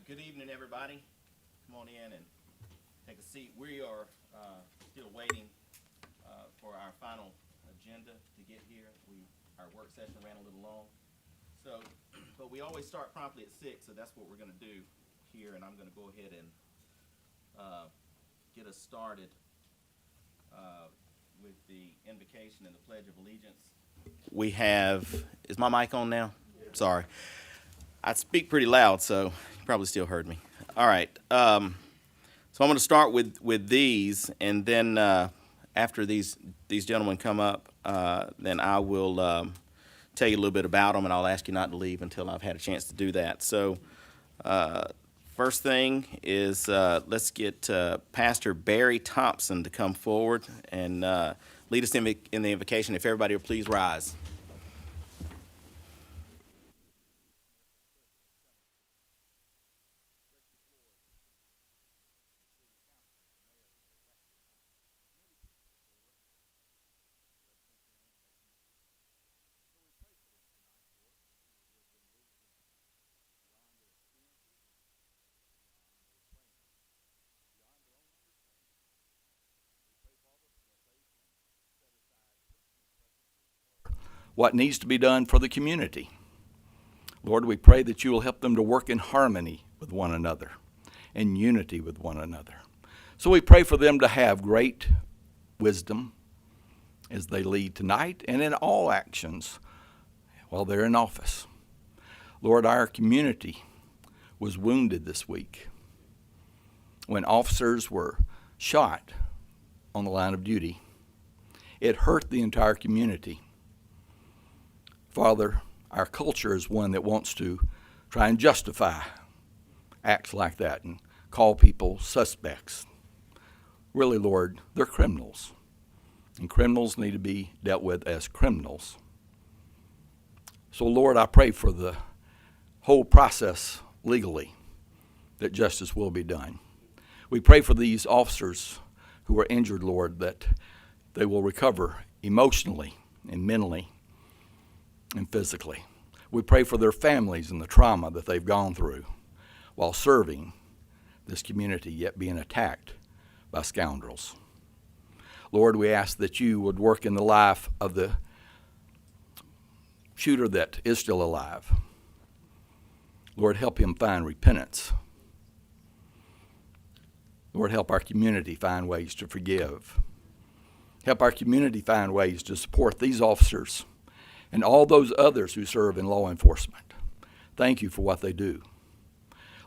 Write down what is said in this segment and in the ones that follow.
Good evening, everybody. Come on in and take a seat. We are still waiting for our final agenda to get here. Our work session ran a little long. But we always start promptly at 6, so that's what we're going to do here, and I'm going to go ahead and get us started with the invocation and the Pledge of Allegiance. We have, is my mic on now? Sorry. I speak pretty loud, so you probably still heard me. All right. So I'm going to start with these, and then after these gentlemen come up, then I will tell you a little bit about them, and I'll ask you not to leave until I've had a chance to do that. So first thing is let's get Pastor Barry Thompson to come forward and lead us in the invocation. If everybody will please rise. What needs to be done for the community. Lord, we pray that you will help them to work in harmony with one another, in unity with one another. So we pray for them to have great wisdom as they lead tonight and in all actions while they're in office. Lord, our community was wounded this week when officers were shot on the line of duty. It hurt the entire community. Father, our culture is one that wants to try and justify acts like that and call people suspects. Really, Lord, they're criminals, and criminals need to be dealt with as criminals. So, Lord, I pray for the whole process legally that justice will be done. We pray for these officers who are injured, Lord, that they will recover emotionally and mentally and physically. We pray for their families and the trauma that they've gone through while serving this community, yet being attacked by scoundrels. Lord, we ask that you would work in the life of the shooter that is still alive. Lord, help him find repentance. Lord, help our community find ways to forgive. Help our community find ways to support these officers and all those others who serve in law enforcement. Thank you for what they do.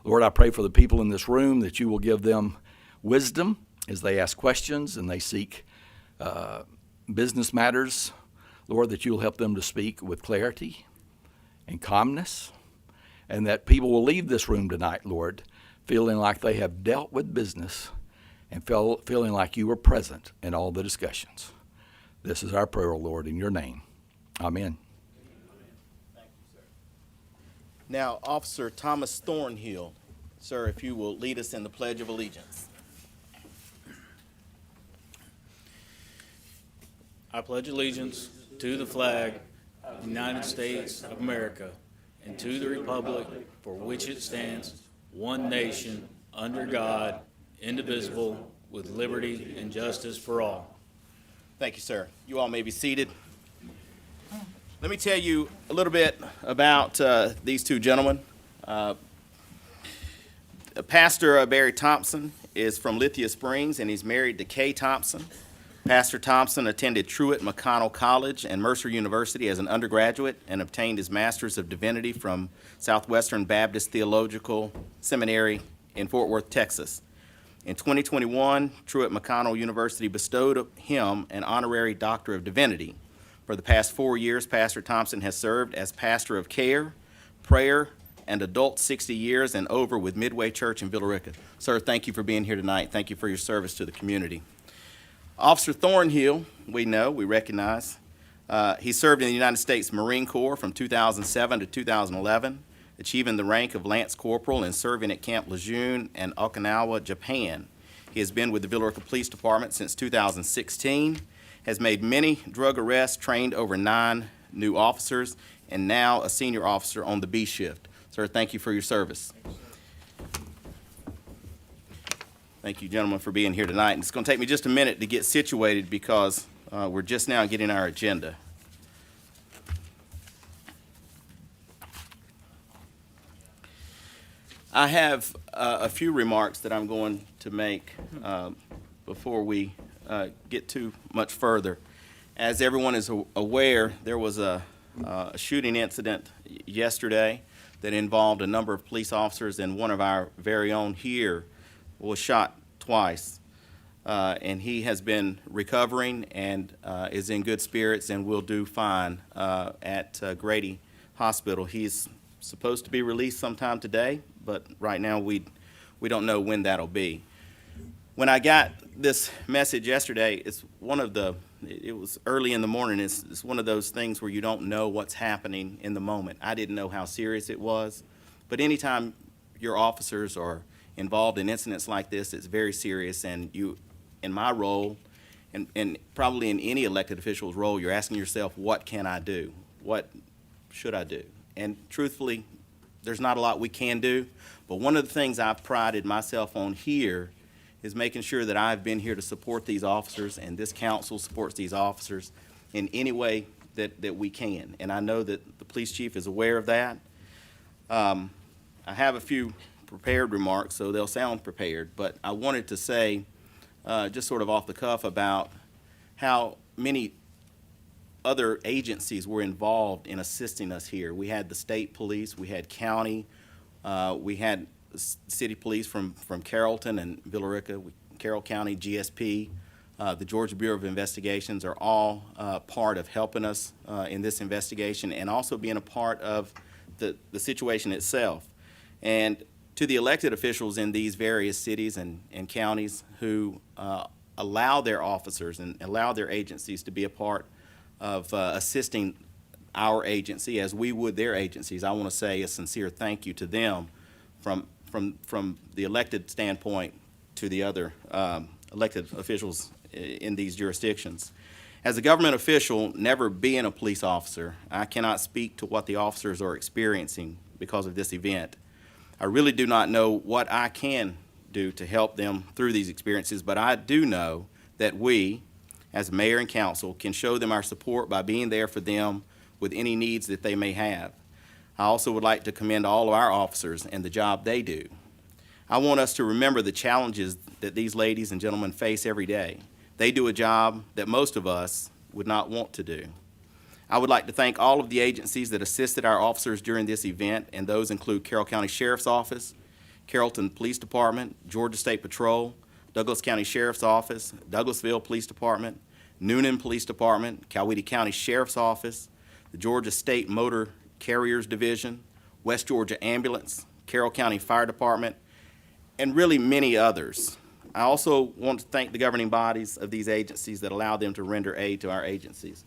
Lord, I pray for the people in this room that you will give them wisdom as they ask questions and they seek business matters. Lord, that you'll help them to speak with clarity and calmness, and that people will leave this room tonight, Lord, feeling like they have dealt with business and feeling like you were present in all the discussions. This is our prayer, Lord, in your name. Amen. Thank you, sir. Now, Officer Thomas Thornhill, sir, if you will lead us in the Pledge of Allegiance. I pledge allegiance to the flag of the United States of America and to the republic for which it stands, one nation, under God, indivisible, with liberty and justice for all. Thank you, sir. You all may be seated. Let me tell you a little bit about these two gentlemen. Pastor Barry Thompson is from Lithia Springs, and he's married to Kay Thompson. Pastor Thompson attended Truett McConnell College and Mercer University as an undergraduate and obtained his Master's of Divinity from Southwestern Baptist Theological Seminary in Fort Worth, Texas. In 2021, Truett McConnell University bestowed him an honorary Doctor of Divinity. For the past 4 years, Pastor Thompson has served as pastor of care, prayer, and adult 60 years and over with Midway Church in Villa Rica. Sir, thank you for being here tonight. Thank you for your service to the community. Officer Thornhill, we recognize. He served in the United States Marine Corps from 2007 to 2011, achieving the rank of Lance Corporal and serving at Camp Lejeune and Okinawa, Japan. He has been with the Villa Rica Police Department since 2016, has made many drug arrests, trained over 9 new officers, and now a senior officer on the B shift. Sir, thank you for your service. Thank you, gentlemen, for being here tonight. And it's going to take me just a minute to get situated because we're just now getting our agenda. I have a few remarks that I'm going to make before we get too much further. As everyone is aware, there was a shooting incident yesterday that involved a number of police officers, and one of our very own here was shot twice. And he has been recovering and is in good spirits and will do fine at Grady Hospital. He's supposed to be released sometime today, but right now we don't know when that'll be. When I got this message yesterday, it was early in the morning. It's one of those things where you don't know what's happening in the moment. I didn't know how serious it was, but anytime your officers are involved in incidents like this, it's very serious, and you, in my role, and probably in any elected official's role, you're asking yourself, what can I do? What should I do? And truthfully, there's not a lot we can do, but one of the things I've prided myself on here is making sure that I've been here to support these officers, and this council supports these officers in any way that we can. And I know that the police chief is aware of that. I have a few prepared remarks, so they'll sound prepared, but I wanted to say, just sort of off the cuff, about how many other agencies were involved in assisting us here. We had the state police, we had county, we had city police from Carrollton and Villarica, Carroll County, GSP, the Georgia Bureau of Investigations are all part of helping us in this investigation, and also being a part of the situation itself. And to the elected officials in these various cities and counties who allow their officers and allow their agencies to be a part of assisting our agency as we would their agencies, I want to say a sincere thank you to them from the elected standpoint to the other elected officials in these jurisdictions. As a government official, never being a police officer, I cannot speak to what the officers are experiencing because of this event. I really do not know what I can do to help them through these experiences, but I do know that we, as mayor and council, can show them our support by being there for them with any needs that they may have. I also would like to commend all of our officers and the job they do. I want us to remember the challenges that these ladies and gentlemen face every day. They do a job that most of us would not want to do. I would like to thank all of the agencies that assisted our officers during this event, and those include Carroll County Sheriff's Office, Carrollton Police Department, Georgia State Patrol, Douglas County Sheriff's Office, Douglasville Police Department, Noonan Police Department, Coweta County Sheriff's Office, the Georgia State Motor Carriers Division, West Georgia Ambulance, Carroll County Fire Department, and really many others. I also want to thank the governing bodies of these agencies that allow them to render aid to our agencies.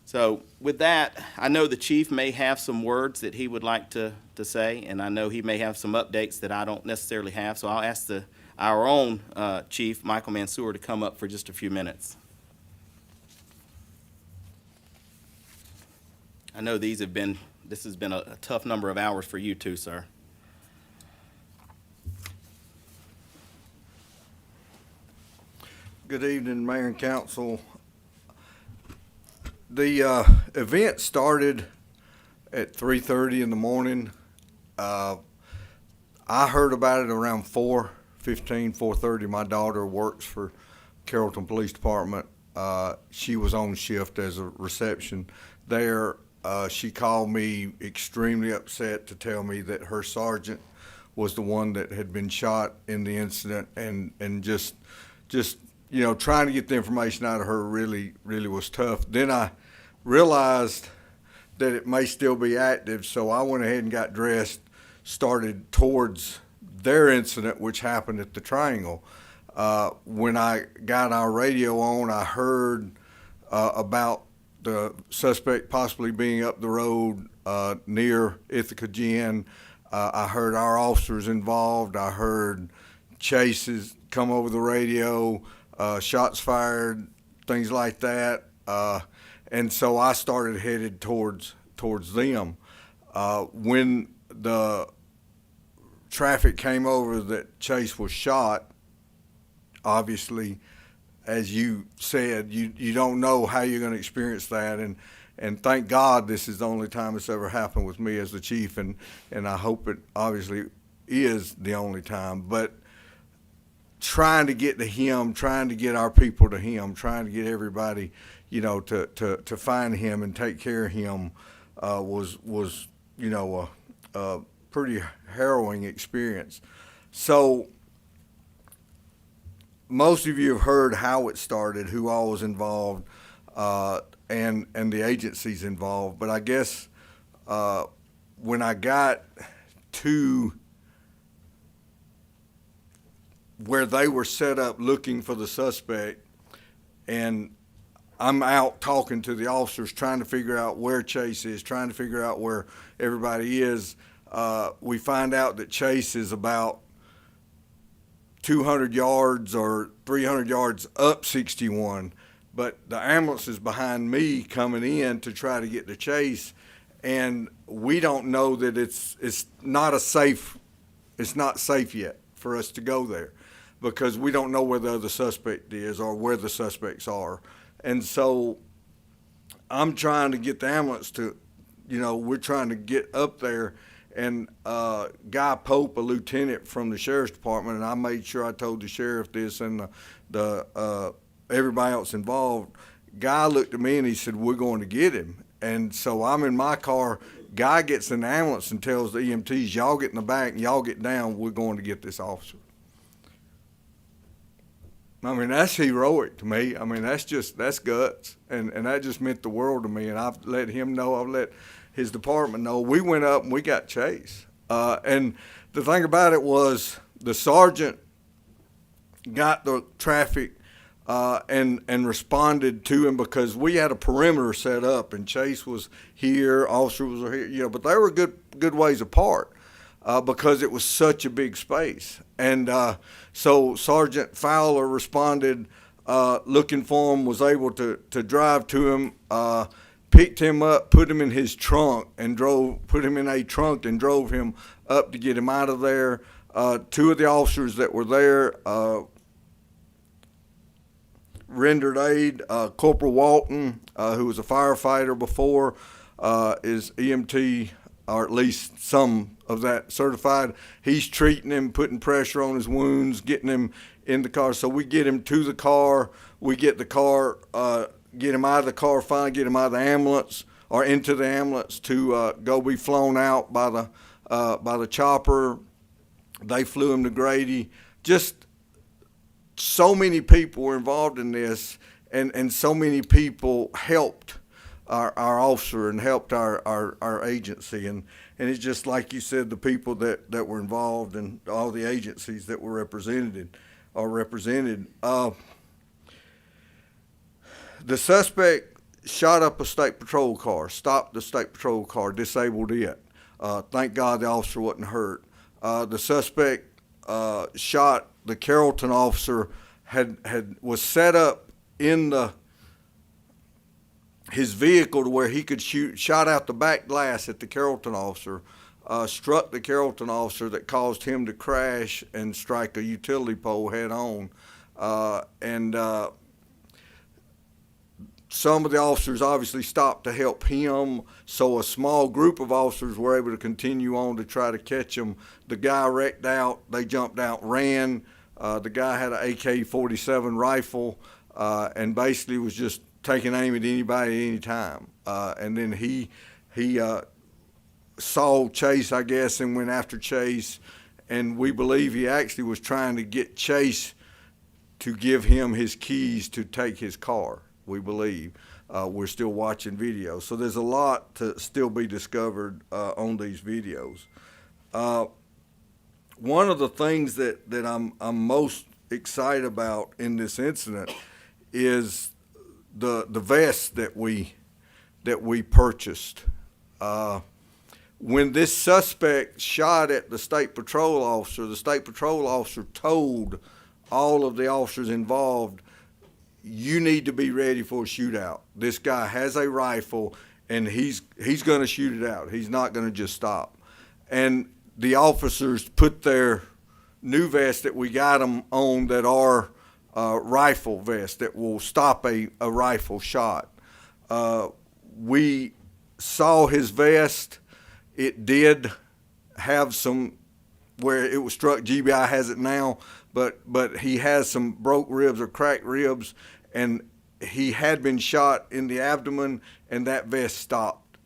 So with that, I know the chief may have some words that he would like to say, and I know he may have some updates that I don't necessarily have, so I'll ask our own chief, Michael Mansour, to come up for just a few minutes. I know this has been a tough number of hours for you too, sir. Good evening, Mayor and Council. The event started at 3:30 in the morning. I heard about it around 4:15, 4:30. My daughter works for Carrollton Police Department. She was on shift as a reception there. She called me extremely upset to tell me that her sergeant was the one that had been shot in the incident, and just you know, trying to get the information out of her really was tough. Then I realized that it may still be active, so I went ahead and got dressed, started towards their incident, which happened at the Triangle. When I got our radio on, I heard about the suspect possibly being up the road near Ithaca Gin. I heard our officers involved. I heard chases come over the radio, shots fired, things like that. And so I started headed towards them. When the traffic came over that Chase was shot, obviously, as you said, you don't know how you're going to experience that, and thank God this is the only time it's ever happened with me as the chief, and I hope it obviously is the only time. But trying to get to him, trying to get our people to him, trying to get everybody, to find him and take care of him was a pretty harrowing experience. So most of you have heard how it started, who all was involved, and the agencies involved. But I guess when I got to where they were set up looking for the suspect, and I'm out talking to the officers, trying to figure out where Chase is, trying to figure out where everybody is, we find out that Chase is about 200 yards or 300 yards up 61, but the ambulance is behind me coming in to try to get to Chase, and we don't know that it's not safe yet for us to go there, because we don't know where the other suspect is or where the suspects are. And so I'm trying to get the ambulance to, we're trying to get up there. And Guy Pope, a lieutenant from the sheriff's department, and I made sure I told the sheriff this and the everybody else involved. Guy looked at me and he said, "We're going to get him." And so I'm in my car. Guy gets in the ambulance and tells the EMTs, "Y'all get in the back and y'all get down. We're going to get this officer." I mean, that's heroic to me. I mean, that's guts. And that just meant the world to me. And I've let him know, I've let his department know. We went up and we got Chase. And the thing about it was the sergeant got the traffic and responded to him, because we had a perimeter set up and Chase was here, officers were here, but they were good ways apart. Because it was such a big space. And so Sergeant Fowler responded looking for him, was able to drive to him, picked him up, put him in his trunk, and put him in a trunk and drove him up to get him out of there. Two of the officers that were there rendered aid. Corporal Walton, who was a firefighter before, is EMT, or at least some of that certified. He's treating him, putting pressure on his wounds, getting him in the car. So we get him to the car. We get the car, get him out of the car, finally get him out of the ambulance or into the ambulance to go be flown out by the chopper. They flew him to Grady. Just so many people were involved in this, and so many people helped our officer and helped our agency, and it's just like you said, the people that were involved and all the agencies that were represented. The suspect shot up a state patrol car, stopped the state patrol car, disabled it. Thank God the officer wasn't hurt. The suspect shot the Carrollton officer, was set up in his vehicle to where he could shot out the back glass at the Carrollton officer, struck the Carrollton officer, that caused him to crash and strike a utility pole head on. Some of the officers obviously stopped to help him, so a small group of officers were able to continue on to try to catch him. The guy wrecked out. They jumped out, ran. The guy had an AK-47 rifle and basically was just taking aim at anybody at any time. And then he saw Chase, I guess, and went after Chase. And we believe he actually was trying to get Chase to give him his keys to take his car, we believe. We're still watching videos. So there's a lot to still be discovered on these videos. One of the things that I'm most excited about in this incident is the vest that we purchased. When this suspect shot at the state patrol officer told all of the officers involved, "You need to be ready for a shootout. This guy has a rifle and he's going to shoot it out. He's not going to just stop." And the officers put their new vests that we got them on, that are rifle vest that will stop a rifle shot. We saw his vest. It did have some where it was struck. GBI has it now, but he has some broke ribs or cracked ribs, and he had been shot in the abdomen, and that vest stopped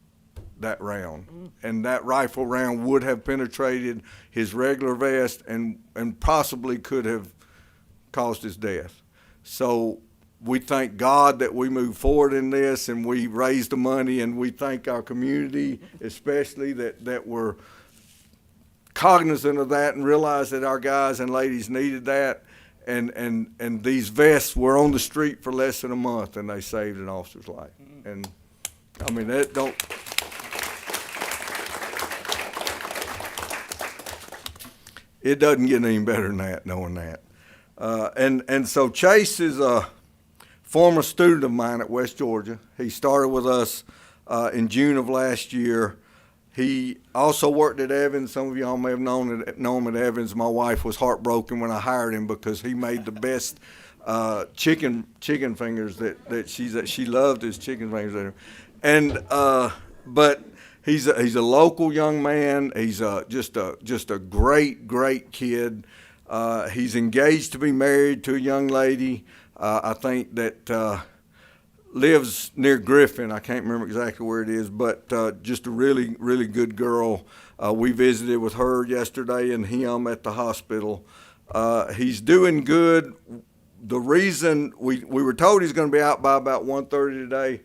that round. And that rifle round would have penetrated his regular vest and possibly could have caused his death. So we thank God that we moved forward in this, and we raised the money, and we thank our community especially that were cognizant of that and realized that our guys and ladies needed that. And these vests were on the street for less than a month, and they saved an officer's life. And I mean, that don't. It doesn't get any better than that, knowing that. And so Chase is a former student of mine at West Georgia. He started with us in June of last year. He also worked at Evans. Some of y'all may have known him at Evans. My wife was heartbroken when I hired him because he made the best chicken fingers that she loved his chicken fingers. And but he's a local young man. He's just a great kid. He's engaged to be married to a young lady. I think that lives near Griffin. I can't remember exactly where it is, but just a really good girl. We visited with her yesterday and him at the hospital. He's doing good. The reason we were told he's going to be out by about 1:30 today,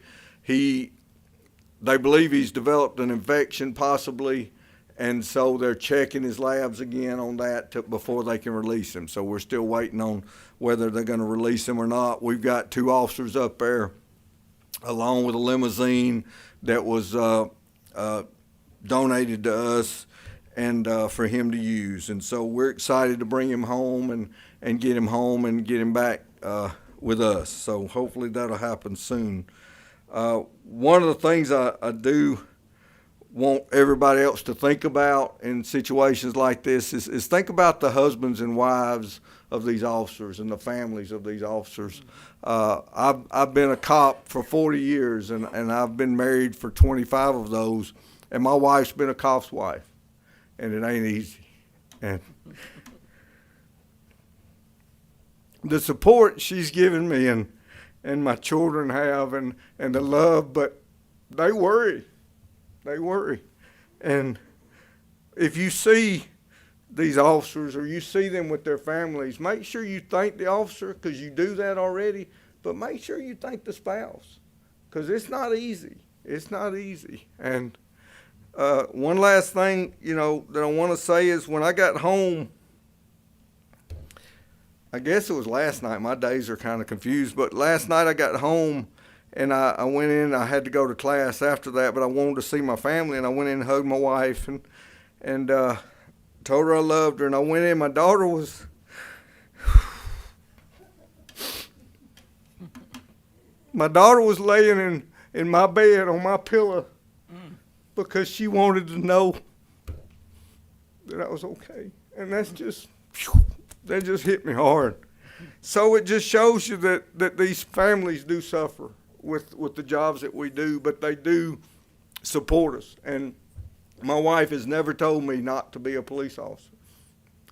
they believe he's developed an infection possibly, and so they're checking his labs again on that before they can release him. So we're still waiting on whether they're going to release him or not. We've got 2 officers up there, along with a limousine that was donated to us and for him to use. And so we're excited to bring him home and get him home and get him back with us. So hopefully that'll happen soon. One of the things I do want everybody else to think about in situations like this is think about the husbands and wives of these officers and the families of these officers. I've been a cop for 40 years, and I've been married for 25 of those, and my wife's been a cop's wife, and it ain't easy. And the support she's given me and my children have and the love, but they worry. They worry. And if you see these officers or you see them with their families, make sure you thank the officer, because you do that already, but make sure you thank the spouse, because it's not easy. It's not easy. And one last thing, that I want to say is when I got home, I guess it was last night. My days are kind of confused, but last night I got home and I went in. I had to go to class after that, but I wanted to see my family, and I went in and hugged my wife and told her I loved her. And I went in. My daughter was laying in my bed on my pillow because she wanted to know that I was okay. And that just hit me hard. So it just shows you that these families do suffer with the jobs that we do, but they do support us. And my wife has never told me not to be a police officer.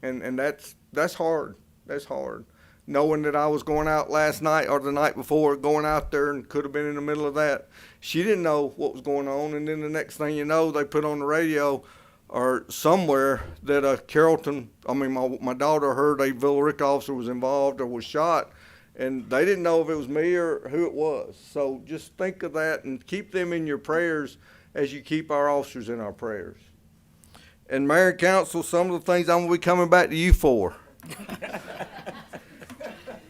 And that's hard. That's hard. Knowing that I was going out last night or the night before, going out there and could have been in the middle of that. She didn't know what was going on, and then the next thing you know, they put on the radio or somewhere that my daughter heard a Villa Rica officer was involved or was shot, and they didn't know if it was me or who it was. So just think of that and keep them in your prayers as you keep our officers in our prayers. And Mayor and Council, some of the things I'm going to be coming back to you for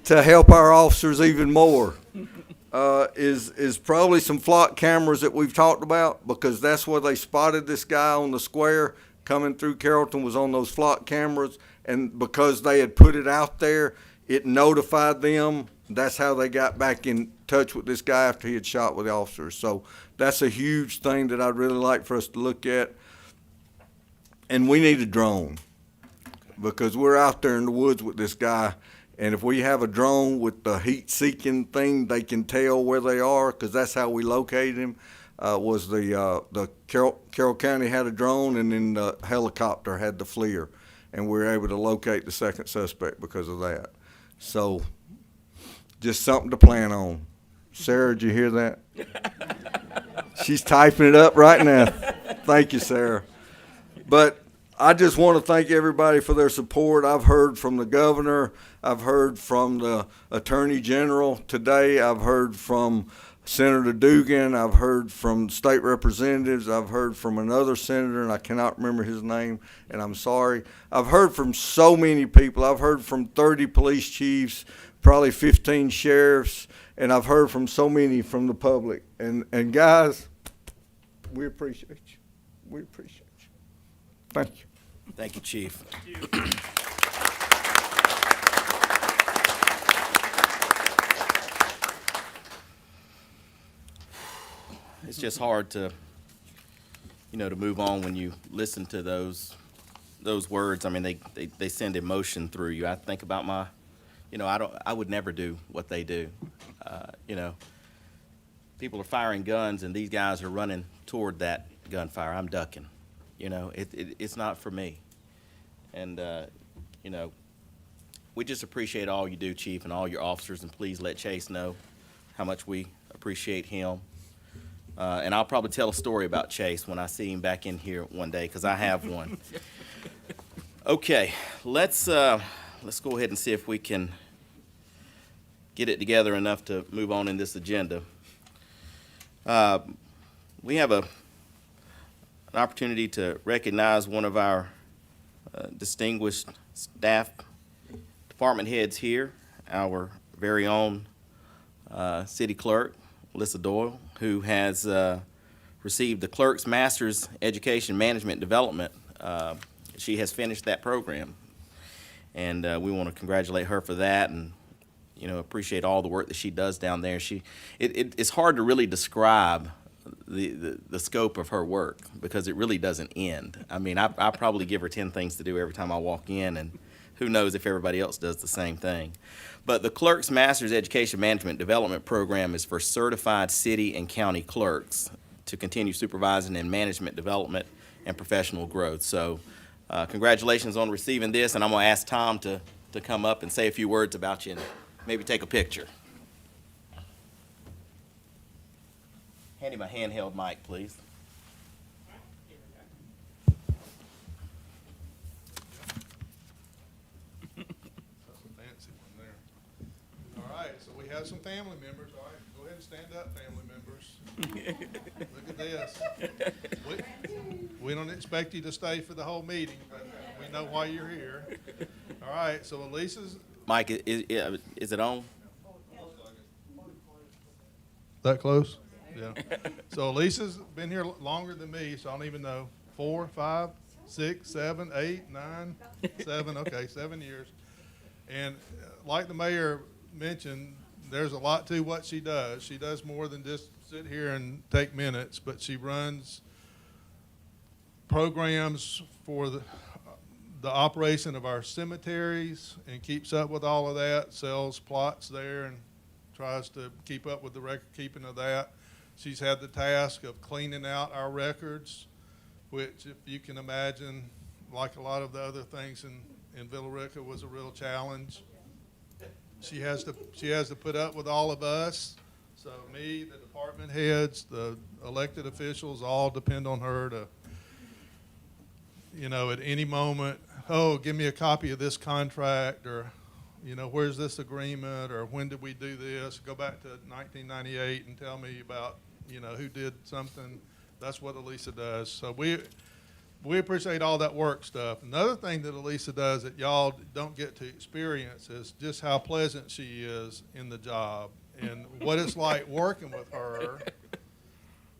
to help our officers even more is probably some flock cameras that we've talked about, because that's where they spotted this guy on the square coming through Carrollton, was on those flock cameras, and because they had put it out there, it notified them. That's how they got back in touch with this guy after he had shot with the officers. So that's a huge thing that I'd really like for us to look at. And we need a drone, because we're out there in the woods with this guy, And if we have a drone with the heat-seeking thing, they can tell where they are, because that's how we located him. Was the Carroll County had a drone, and then the helicopter had the FLIR, and we were able to locate the second suspect because of that. So, just something to plan on. Sarah, did you hear that? She's typing it up right now. Thank you, Sarah. But I just want to thank everybody for their support. I've heard from the governor. I've heard from the attorney general today. I've heard from Senator Dugan. I've heard from state representatives. I've heard from another senator, and I cannot remember his name, and I'm sorry. I've heard from so many people. I've heard from 30 police chiefs, probably 15 sheriffs, and I've heard from so many from the public. And guys, we appreciate you. We appreciate you. Thank you. Thank you, Chief. It's just hard to, to move on when you listen to those words. I mean, they send emotion through you. I think about I would never do what they do. People are firing guns, and these guys are running toward that gunfire. I'm ducking. It's not for me. And, we just appreciate all you do, Chief, and all your officers, and please let Chase know how much we appreciate him. And I'll probably tell a story about Chase when I see him back in here one day, because I have one. Okay, let's go ahead and see if we can get it together enough to move on in this agenda. We have an opportunity to recognize one of our distinguished staff department heads here, our very own city clerk, Melissa Doyle, who has received the Clerk's Master's Education Management Development. She has finished that program, and we want to congratulate her for that, and appreciate all the work that she does down there. It's hard to really describe the scope of her work, because it really doesn't end. I mean, I probably give her 10 things to do every time I walk in, and who knows if everybody else does the same thing. But the Clerk's Master's Education Management Development Program is for certified city and county clerks to continue supervising in management development and professional growth. So congratulations on receiving this, and I'm going to ask Tom to come up and say a few words about you and maybe take a picture. Hand him a handheld mic, please. Fancy one there. All right, so we have some family members. All right, go ahead and stand up, family members. Look at this. We don't expect you to stay for the whole meeting, but we know why you're here. All right, so Elisa's. Mike, is it on? That close? Yeah. So Elisa's been here longer than me, so I don't even know. 4, 5, 6, 7, 8, 9, 7. Okay, 7 years. And like the mayor mentioned, there's a lot to what she does. She does more than just sit here and take minutes, but she runs programs for the operation of our cemeteries and keeps up with all of that, sells plots there and tries to keep up with the record keeping of that. She's had the task of cleaning out our records, which, if you can imagine, like a lot of the other things in Villa Rica, was a real challenge. She has to put up with all of us. So me, the department heads, the elected officials, all depend on her to, at any moment, give me a copy of this contract, or, where's this agreement, or when did we do this? Go back to 1998 and tell me about, who did something. That's what Elisa does. So we appreciate all that work stuff. Another thing that Elisa does that y'all don't get to experience is just how pleasant she is in the job and what it's like working with her.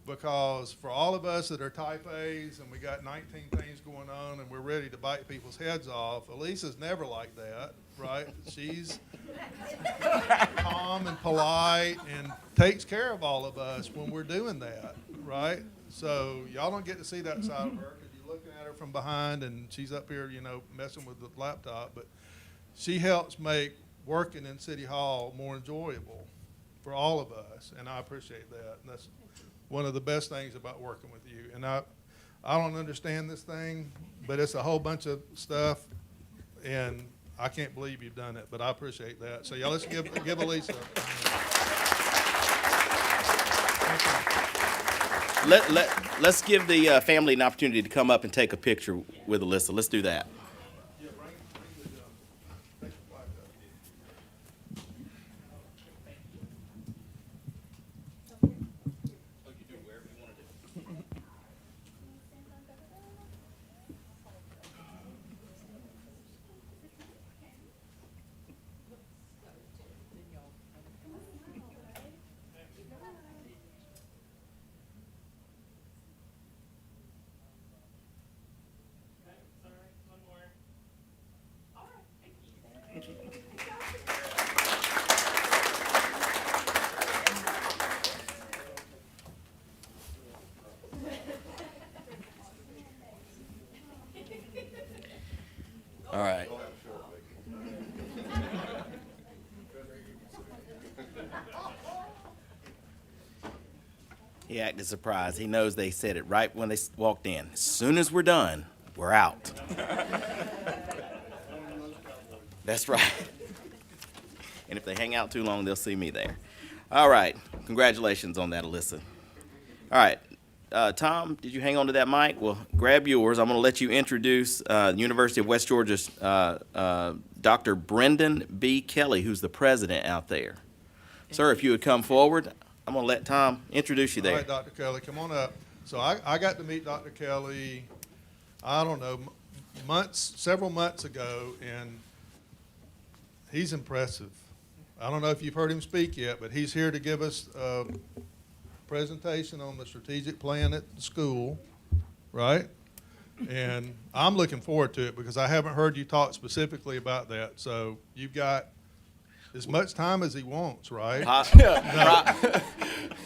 Because for all of us that are type A's and we got 19 things going on and we're ready to bite people's heads off, Elisa's never like that, right? She's calm and polite and takes care of all of us when we're doing that, right? So y'all don't get to see that side of her because you're looking at her from behind and she's up here, messing with the laptop. But she helps make working in City Hall more enjoyable for all of us, and I appreciate that. And that's one of the best things about working with you. And I don't understand this thing, but it's a whole bunch of stuff, and I can't believe you've done it, but I appreciate that. So y'all, let's give Elisa. Let's give the family an opportunity to come up and take a picture with Alyssa. Let's do that. All right. He acted surprised. He knows they said it right when they walked in. As soon as we're done, we're out. That's right. And if they hang out too long, they'll see me there. All right. Congratulations on that, Alyssa. All right. Tom, did you hang on to that mic? Well, grab yours. I'm going to let you introduce the University of West Georgia's Dr. Brendan B. Kelly, who's the president out there. Sir, if you would come forward, I'm going to let Tom introduce you there. All right, Dr. Kelly, come on up. So I got to meet Dr. Kelly, I don't know, several months ago, and he's impressive. I don't know if you've heard him speak yet, but he's here to give us a presentation on the strategic plan at the school, right? And I'm looking forward to it because I haven't heard you talk specifically about that. So you've got as much time as he wants, right?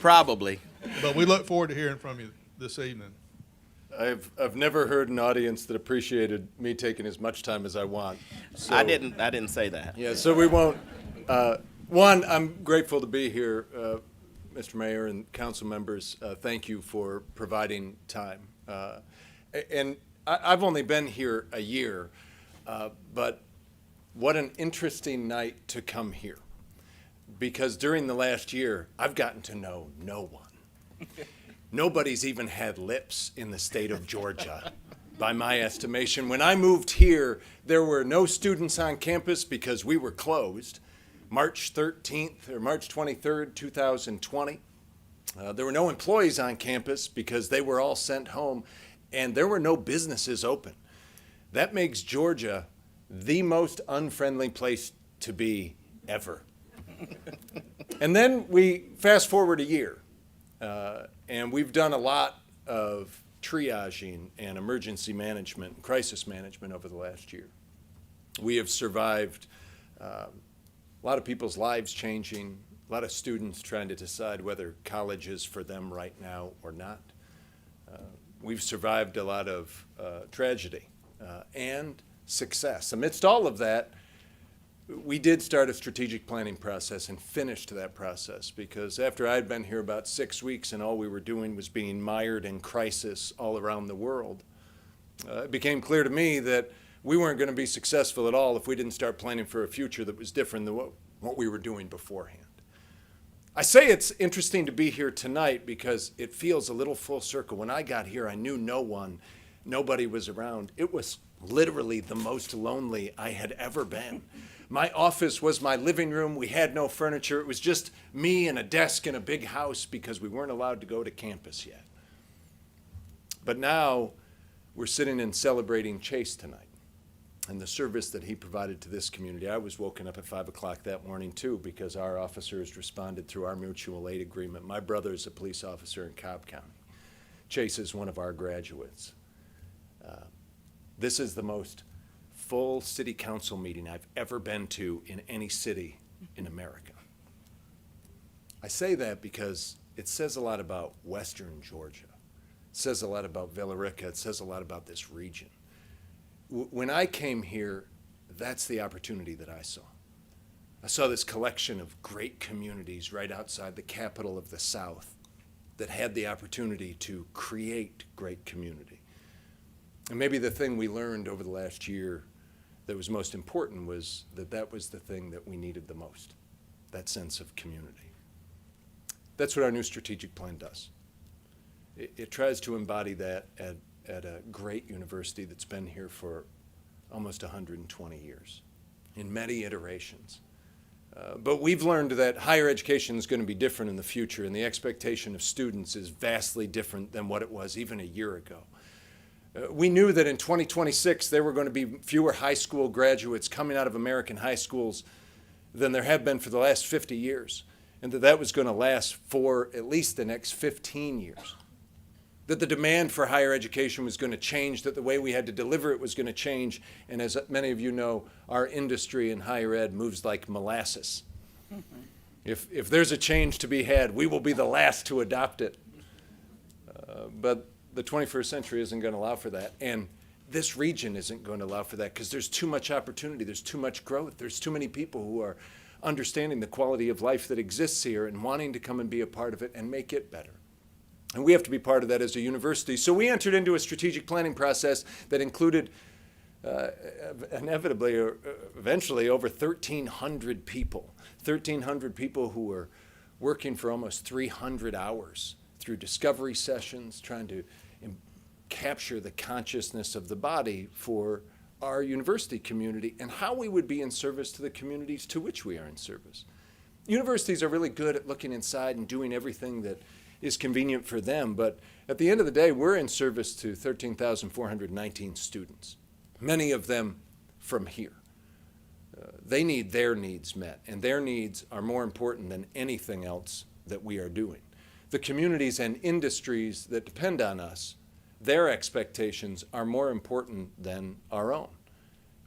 Probably. But we look forward to hearing from you this evening. I've never heard an audience that appreciated me taking as much time as I want. So, I didn't say that. Yeah, so we won't. One, I'm grateful to be here, Mr. Mayor and council members. Thank you for providing time. And I've only been here a year, but what an interesting night to come here. Because during the last year, I've gotten to know no one. Nobody's even had lips in the state of Georgia, by my estimation. When I moved here, there were no students on campus because we were closed. March 13th or March 23rd, 2020. There were no employees on campus because they were all sent home, and there were no businesses open. That makes Georgia the most unfriendly place to be ever. And then we fast forward a year, and we've done a lot of triaging and emergency management and crisis management over the last year. We have survived a lot of people's lives changing, a lot of students trying to decide whether college is for them right now or not. We've survived a lot of tragedy and success. Amidst all of that, we did start a strategic planning process and finished that process because after I'd been here about 6 weeks and all we were doing was being mired in crisis all around the world, it became clear to me that we weren't going to be successful at all if we didn't start planning for a future that was different than what we were doing beforehand. I say it's interesting to be here tonight because it feels a little full circle. When I got here, I knew no one, nobody was around. It was literally the most lonely I had ever been. My office was my living room. We had no furniture. It was just me and a desk in a big house because we weren't allowed to go to campus yet. But now we're sitting and celebrating Chase tonight and the service that he provided to this community. I was woken up at 5 o'clock that morning too because our officers responded through our mutual aid agreement. My brother is a police officer in Cobb County. Chase is one of our graduates. This is the most full city council meeting I've ever been to in any city in America. I say that because it says a lot about Western Georgia. It says a lot about Villa Rica. It says a lot about this region. When I came here, that's the opportunity that I saw. I saw this collection of great communities right outside the capital of the South that had the opportunity to create great community. And maybe the thing we learned over the last year that was most important was that that was the thing that we needed the most, that sense of community. That's what our new strategic plan does. It tries to embody that at a great university that's been here for almost 120 years, in many iterations. But we've learned that higher education is going to be different in the future, and the expectation of students is vastly different than what it was even a year ago. We knew that in 2026 there were going to be fewer high school graduates coming out of American high schools than there have been for the last 50 years, and that was going to last for at least the next 15 years. That the demand for higher education was going to change, that the way we had to deliver it was going to change, and as many of you know, our industry in higher ed moves like molasses. If there's a change to be had, we will be the last to adopt it. But the 21st century isn't going to allow for that, and this region isn't going to allow for that because there's too much opportunity, there's too much growth, there's too many people who are understanding the quality of life that exists here and wanting to come and be a part of it and make it better. And we have to be part of that as a university. So we entered into a strategic planning process that included inevitably or eventually over 1,300 people. 1,300 people who were working for almost 300 hours through discovery sessions, trying to capture the consciousness of the body for our university community and how we would be in service to the communities to which we are in service. Universities are really good at looking inside and doing everything that is convenient for them, but at the end of the day, we're in service to 13,419 students, many of them from here. They need their needs met, and their needs are more important than anything else that we are doing. The communities and industries that depend on us, their expectations are more important than our own.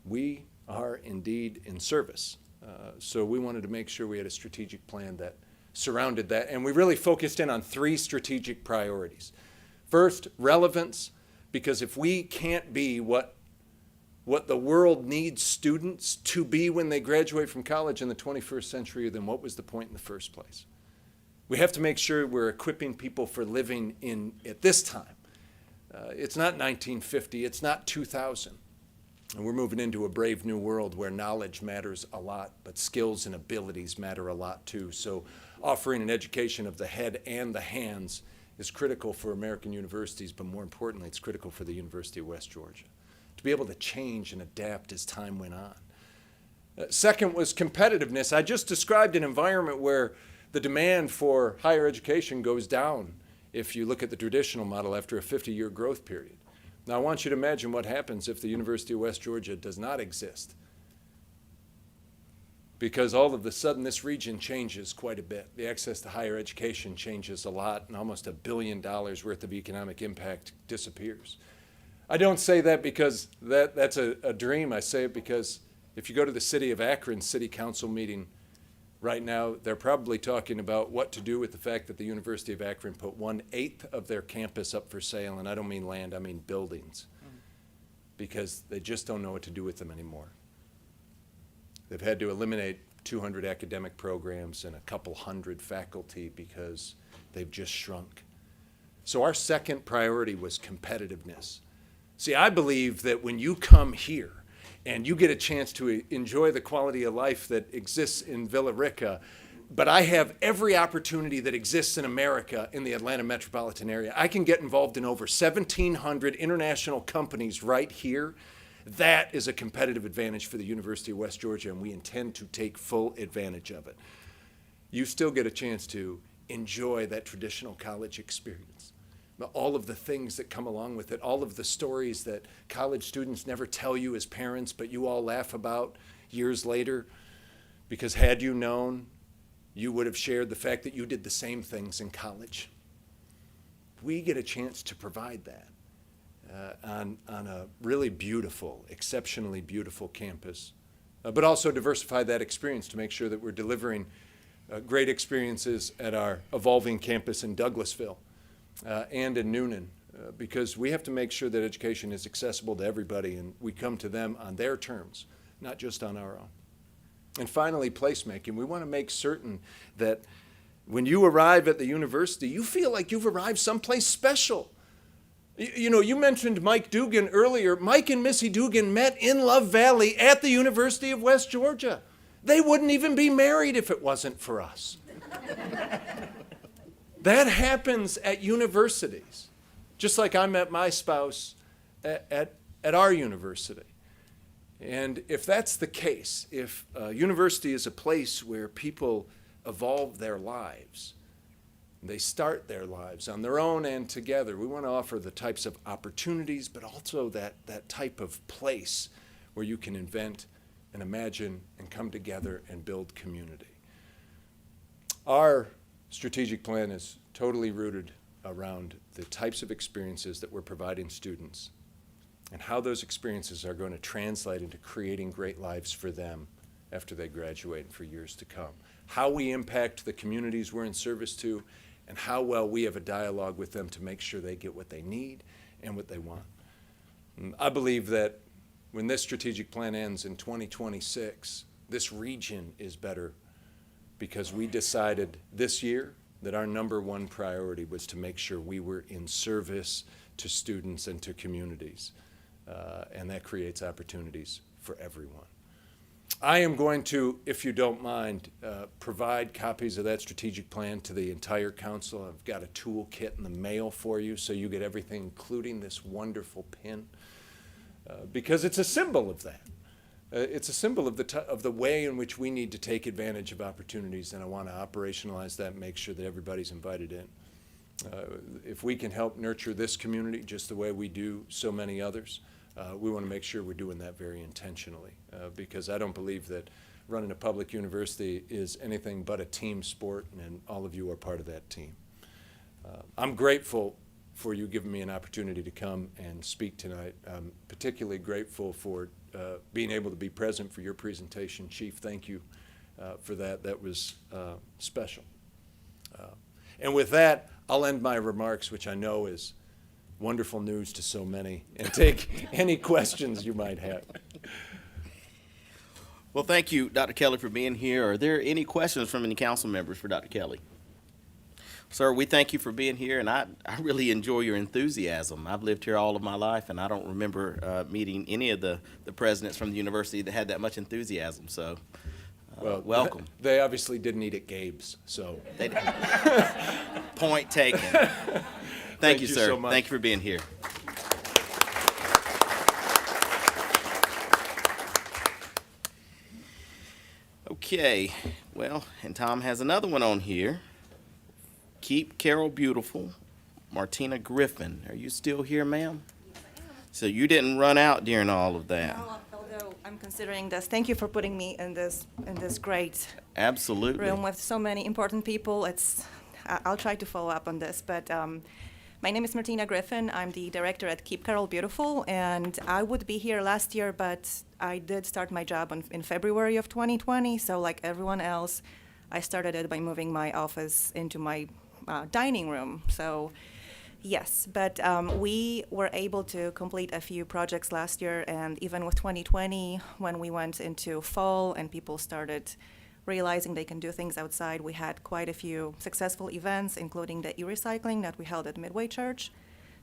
We are indeed in service. So we wanted to make sure we had a strategic plan that surrounded that, and we really focused in on 3 strategic priorities. First, relevance, because if we can't be what the world needs students to be when they graduate from college in the 21st century, then what was the point in the first place? We have to make sure we're equipping people for living at this time. It's not 1950, it's not 2000. And we're moving into a brave new world where knowledge matters a lot, but skills and abilities matter a lot too. So offering an education of the head and the hands is critical for American universities, but more importantly, it's critical for the University of West Georgia to be able to change and adapt as time went on. Second was competitiveness. I just described an environment where the demand for higher education goes down if you look at the traditional model after a 50-year growth period. Now, I want you to imagine what happens if the University of West Georgia does not exist, because all of a sudden this region changes quite a bit. The access to higher education changes a lot, and almost $1 billion worth of economic impact disappears. I don't say that because that's a dream. I say it because if you go to the city of Akron City Council meeting right now, they're probably talking about what to do with the fact that the University of Akron put 1/8 of their campus up for sale, and I don't mean land, I mean buildings, because they just don't know what to do with them anymore. They've had to eliminate 200 academic programs and a couple hundred faculty because they've just shrunk. So our second priority was competitiveness. See, I believe that when you come here and you get a chance to enjoy the quality of life that exists in Villa Rica, but I have every opportunity that exists in America in the Atlanta metropolitan area. I can get involved in over 1,700 international companies right here. That is a competitive advantage for the University of West Georgia, and we intend to take full advantage of it. You still get a chance to enjoy that traditional college experience. All of the things that come along with it, all of the stories that college students never tell you as parents, but you all laugh about years later, because had you known, you would have shared the fact that you did the same things in college. We get a chance to provide that on a really beautiful, exceptionally beautiful campus, but also diversify that experience to make sure that we're delivering great experiences at our evolving campus in Douglasville. And in Noonan, because we have to make sure that education is accessible to everybody, and we come to them on their terms, not just on our own. And finally, placemaking. We want to make certain that when you arrive at the university, you feel like you've arrived someplace special. You know, you mentioned Mike Dugan earlier. Mike and Missy Dugan met in Love Valley at the University of West Georgia. They wouldn't even be married if it wasn't for us. That happens at universities, just like I met my spouse at our university. And if that's the case, if a university is a place where people evolve their lives, they start their lives on their own and together, we want to offer the types of opportunities, but also that type of place where you can invent and imagine and come together and build community. Our strategic plan is totally rooted around the types of experiences that we're providing students and how those experiences are going to translate into creating great lives for them after they graduate and for years to come. How we impact the communities we're in service to, and how well we have a dialogue with them to make sure they get what they need and what they want. And I believe that when this strategic plan ends in 2026, this region is better because we decided this year that our number one priority was to make sure we were in service to students and to communities. And that creates opportunities for everyone. I am going to, if you don't mind, provide copies of that strategic plan to the entire council. I've got a toolkit in the mail for you, so you get everything, including this wonderful pin, because it's a symbol of that. It's a symbol of the way in which we need to take advantage of opportunities, and I want to operationalize that and make sure that everybody's invited in. If we can help nurture this community just the way we do so many others, we want to make sure we're doing that very intentionally, because I don't believe that running a public university is anything but a team sport, and all of you are part of that team. I'm grateful for you giving me an opportunity to come and speak tonight. I'm particularly grateful for being able to be present for your presentation. Chief, thank you for that. That was special. And with that, I'll end my remarks, which I know is wonderful news to so many, and take any questions you might have. Well, thank you, Dr. Kelly, for being here. Are there any questions from any council members for Dr. Kelly? Sir, we thank you for being here, and I really enjoy your enthusiasm. I've lived here all of my life, and I don't remember meeting any of the presidents from the university that had that much enthusiasm, so Well, welcome. They obviously didn't eat at Gabe's, so. Point taken. Thank you, sir. so much. Thank you for being here. Okay, well, and Tom has another one on here. Keep Carroll Beautiful, Martina Griffin. Are you still here, ma'am? So you didn't run out during all of that. Although I'm considering this, thank you for putting me in this great Absolutely. room with so many important people. I'll try to follow up on this, but my name is Martina Griffin. I'm the director at Keep Carroll Beautiful, and I would be here last year, but I did start my job in February of 2020. So like everyone else, I started it by moving my office into my dining room. So yes, but we were able to complete a few projects last year, and even with 2020, when we went into fall and people started realizing they can do things outside, we had quite a few successful events, including the e-recycling that we held at Midway Church.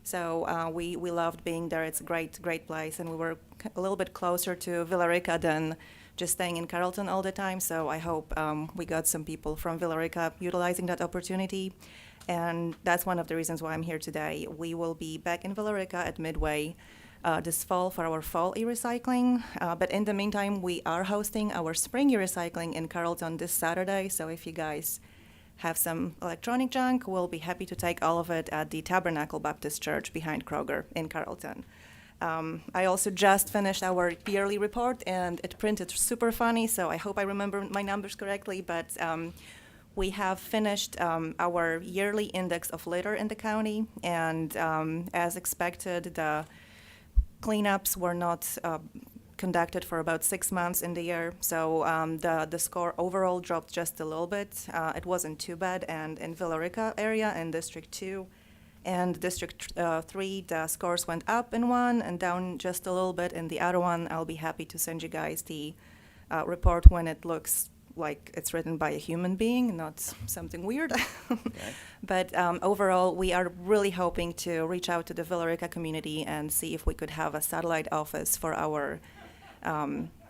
So we loved being there. It's a great place, and we were a little bit closer to Villa Rica than just staying in Carrollton all the time. So I hope we got some people from Villa Rica utilizing that opportunity. And that's one of the reasons why I'm here today. We will be back in Villa Rica at Midway this fall for our fall e-recycling. But in the meantime, we are hosting our spring e-recycling in Carrollton this Saturday. So if you guys have some electronic junk, we'll be happy to take all of it at the Tabernacle Baptist Church behind Kroger in Carrollton. I also just finished our yearly report, and it printed super funny, so I hope I remember my numbers correctly, but we have finished our yearly index of litter in the county, and as expected, the cleanups were not conducted for about 6 months in the year, so the score overall dropped just a little bit. It wasn't too bad, and in Villa Rica area, in District 2 and District 3, the scores went up in one and down just a little bit in the other one. I'll be happy to send you guys the report when it looks like it's written by a human being, not something weird. But overall, we are really hoping to reach out to the Villa Rica community and see if we could have a satellite office for our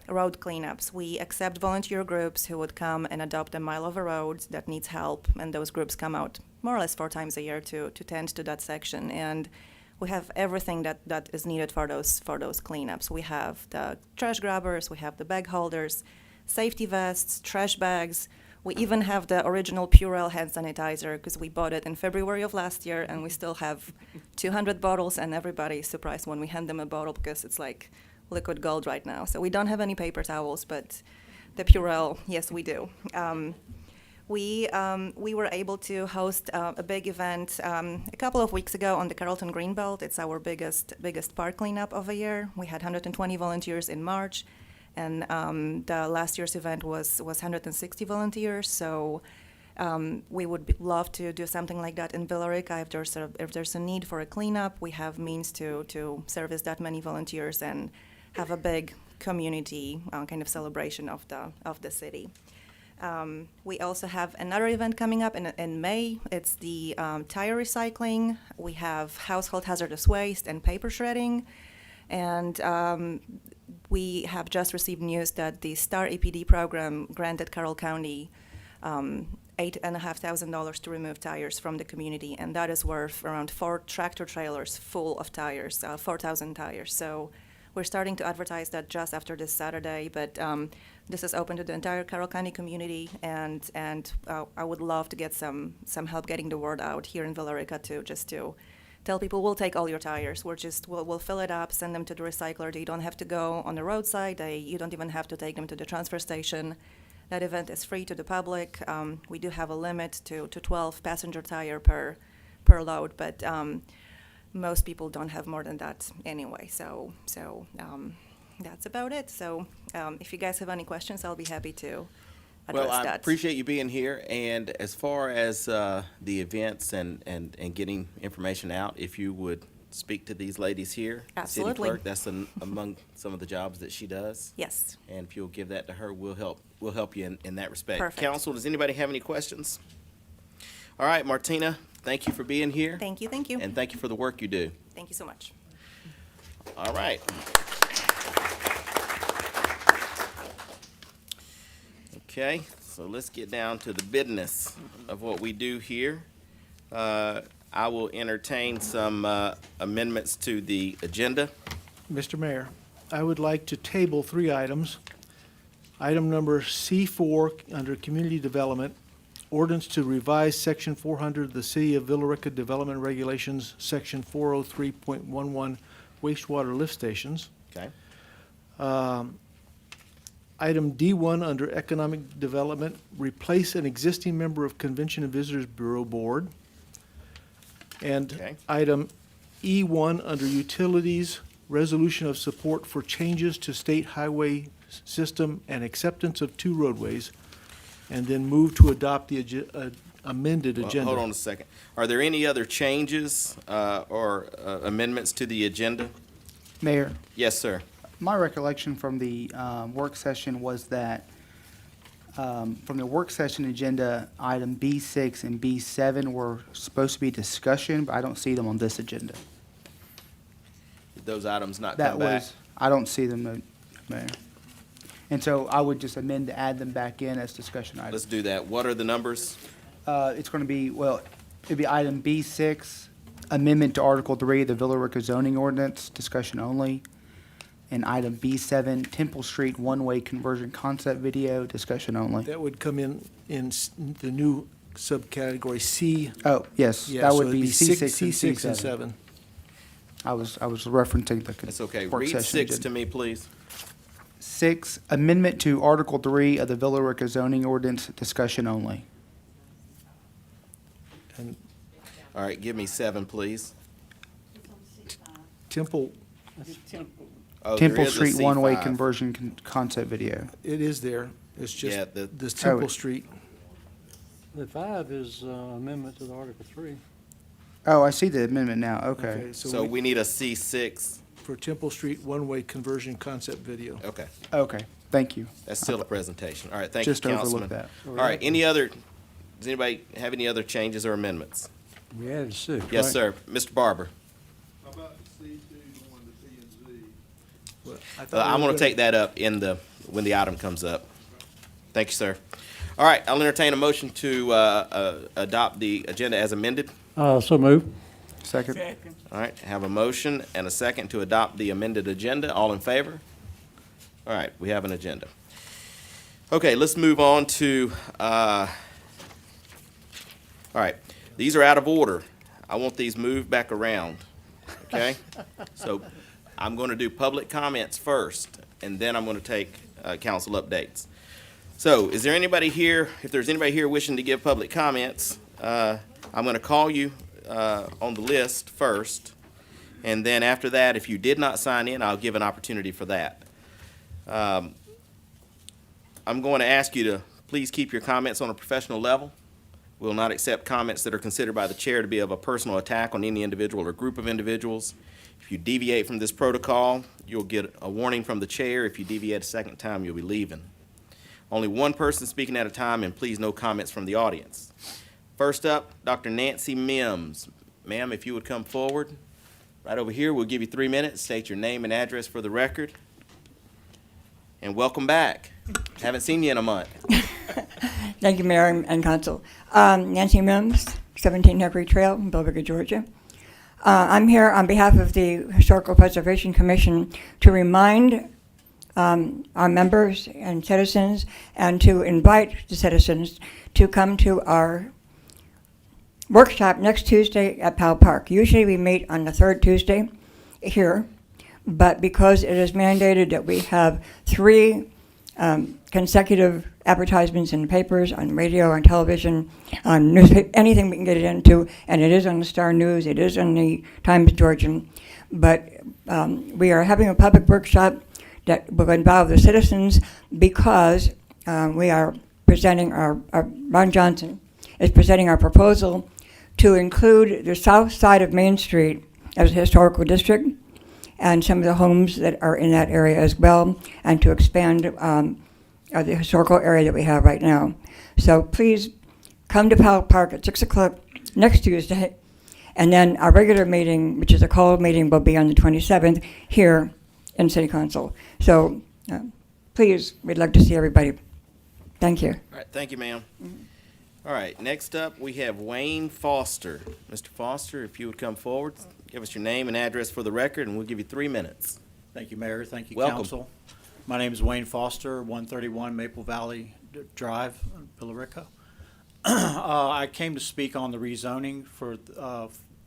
road cleanups. We accept volunteer groups who would come and adopt a mile of a road that needs help, and those groups come out more or less 4 times a year to tend to that section. And we have everything that is needed for those cleanups. We have the trash grabbers, we have the bag holders, safety vests, trash bags. We even have the original Purell hand sanitizer because we bought it in February of last year, and we still have 200 bottles, and everybody is surprised when we hand them a bottle because it's like liquid gold right now. So we don't have any paper towels, but the Purell, yes, we do. We were able to host a big event a couple of weeks ago on the Carrollton Greenbelt. It's our biggest park cleanup of the year. We had 120 volunteers in March, and the last year's event was 160 volunteers. So we would love to do something like that in Villa Rica. If there's a need for a cleanup, we have means to service that many volunteers and have a big community kind of celebration of the city. We also have another event coming up in May. It's the tire recycling. We have household hazardous waste and paper shredding. And we have just received news that the STAR EPD program granted Carroll County $8,500 to remove tires from the community, and that is worth around 4 tractor trailers full of tires, 4,000 tires. So we're starting to advertise that just after this Saturday, but this is open to the entire Carroll County community, and I would love to get some help getting the word out here in Villa Rica to tell people we'll take all your tires. We'll fill it up, send them to the recycler. They don't have to go on the roadside. You don't even have to take them to the transfer station. That event is free to the public. We do have a limit to 12 passenger tire per load, but most people don't have more than that anyway. So that's about it. So if you guys have any questions, I'll be happy to address Well, I that. appreciate you being here, and as far as the events and getting information out, if you would speak to these ladies here. the Absolutely. City clerk, that's among some of the jobs that she does. Yes. And if you'll give that to her, we'll help you in that respect. Perfect. Council, does anybody have any questions? All right, Martina, thank you for being here. Thank you. Thank you. And thank you for the work you do. Thank you so much. All right. Okay, so let's get down to the business of what we do here. I will entertain some amendments to the agenda. Mr. Mayor, I would like to table 3 items. Item number C4, under Community Development, ordinance to revise Section 400 of the City of Villa Rica Development Regulations, Section 403.11, wastewater lift stations. Okay. Item D1, under Economic Development, replace an existing member of Convention and Visitors Bureau Board. And Okay. item E1, under Utilities, resolution of support for changes to state highway system and acceptance of 2 roadways, and then move to adopt the amended Well, agenda. hold on a second. Are there any other changes or amendments to the agenda? Mayor, Yes, sir. my recollection from the work session was that from the work session agenda, item B6 and B7 were supposed to be discussion, but I don't see them on this agenda. Did those items not That come back? was, I don't see them, Mayor. And so I would just amend to add them back in as discussion Let's items. do that. What are the numbers? It's going to be, well, it'd be item B6, amendment to Article 3 of the Villa Rica zoning ordinance, discussion only. And item B7, Temple Street one-way conversion concept video, discussion only. That would come in the new subcategory C. Oh, yes, Yeah, that so would it'd be C6 and C6 and C7. 7. I was referencing the That's okay. work Read session 6 agenda. to me, please. 6, amendment to Article 3 of the Villa Rica zoning ordinance, discussion only. And All right, give me 7, please. Temple, Oh, there Temple is a Street one-way C5. conversion concept video. it is there. It's Yeah, just this Temple it- Street. The 5 is amendment to the Article 3. Oh, I see the amendment now, okay. So we need a C6. For Temple Street one-way conversion concept video. Okay. Okay, Thank you. That's still a presentation. All right, thank you, Just overlooked Councilman. that. All right, any other, does anybody have any other changes or amendments? We added six, Yes, right? sir. Mr. Barber. How about C2 going to P and Z? I'm going to take that up when the item comes up. Thank you, sir. All right, I'll entertain a motion to adopt the agenda as amended. So move. Second. All right, have a motion and a second to adopt the amended agenda. All in favor? All right, we have an agenda. Okay, let's move on to, all right, these are out of order. I want these moved back around, okay? So I'm going to do public comments first, and then I'm going to take council updates. So is there anybody here, if there's anybody here wishing to give public comments, I'm going to call you on the list first, and then after that, if you did not sign in, I'll give an opportunity for that. I'm going to ask you to please keep your comments on a professional level. We will not accept comments that are considered by the chair to be of a personal attack on any individual or group of individuals. If you deviate from this protocol, you'll get a warning from the chair. If you deviate a second time, you'll be leaving. Only one person speaking at a time, and please no comments from the audience. First up, Dr. Nancy Mims. Ma'am, if you would come forward. Right over here, we'll give you 3 minutes. State your name and address for the record. And welcome back. Haven't seen you in a month. Thank you, Mayor and Council. Nancy Mims, 17 Hickory Trail, in Billerica, Georgia. I'm here on behalf of the Historical Preservation Commission to remind our members and citizens and to invite the citizens to come to our workshop next Tuesday at Powell Park. Usually we meet on the third Tuesday here, but because it is mandated that we have 3 consecutive advertisements in the papers, on radio, on television, on newspaper, anything we can get it into, and it is on the Star News, it is on the Times Georgian, but we are having a public workshop that will involve the citizens because we are presenting Ron Johnson is presenting our proposal to include the south side of Main Street as a historical district and some of the homes that are in that area as well, and to expand the historical area that we have right now. So please come to Powell Park at 6 o'clock next Tuesday, and then our regular meeting, which is a call meeting, will be on the 27th here in City Council. So please, we'd like to see everybody. Thank you. All right, thank you, ma'am. All right, next up, we have Wayne Foster. Mr. Foster, if you would come forward, give us your name and address for the record, and we'll give you 3 minutes. Thank you, Mayor. Thank you, Welcome. Council. My name is Wayne Foster, 131 Maple Valley Drive, Billerica. I came to speak on the rezoning for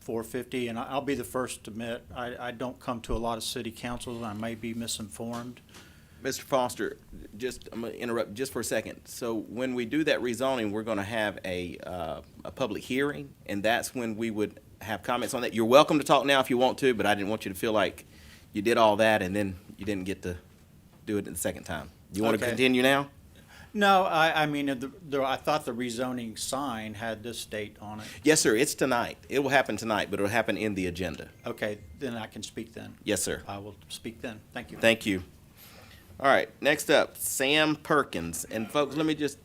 450, and I'll be the first to admit, I don't come to a lot of city councils, and I may be misinformed. Mr. Foster, I'm going to interrupt just for a second. So when we do that rezoning, we're going to have a public hearing, and that's when we would have comments on that. You're welcome to talk now if you want to, but I didn't want you to feel like you did all that and then you didn't get to do it the second time. You want to Okay. continue now? No, I mean, I thought the rezoning sign had this date on it. Yes, sir. It's tonight. It will happen tonight, but it'll happen in the agenda. Okay, then I can speak then. Yes, sir. I will speak then. Thank you. Thank you. All right, next up, Sam Perkins. And folks, let me just,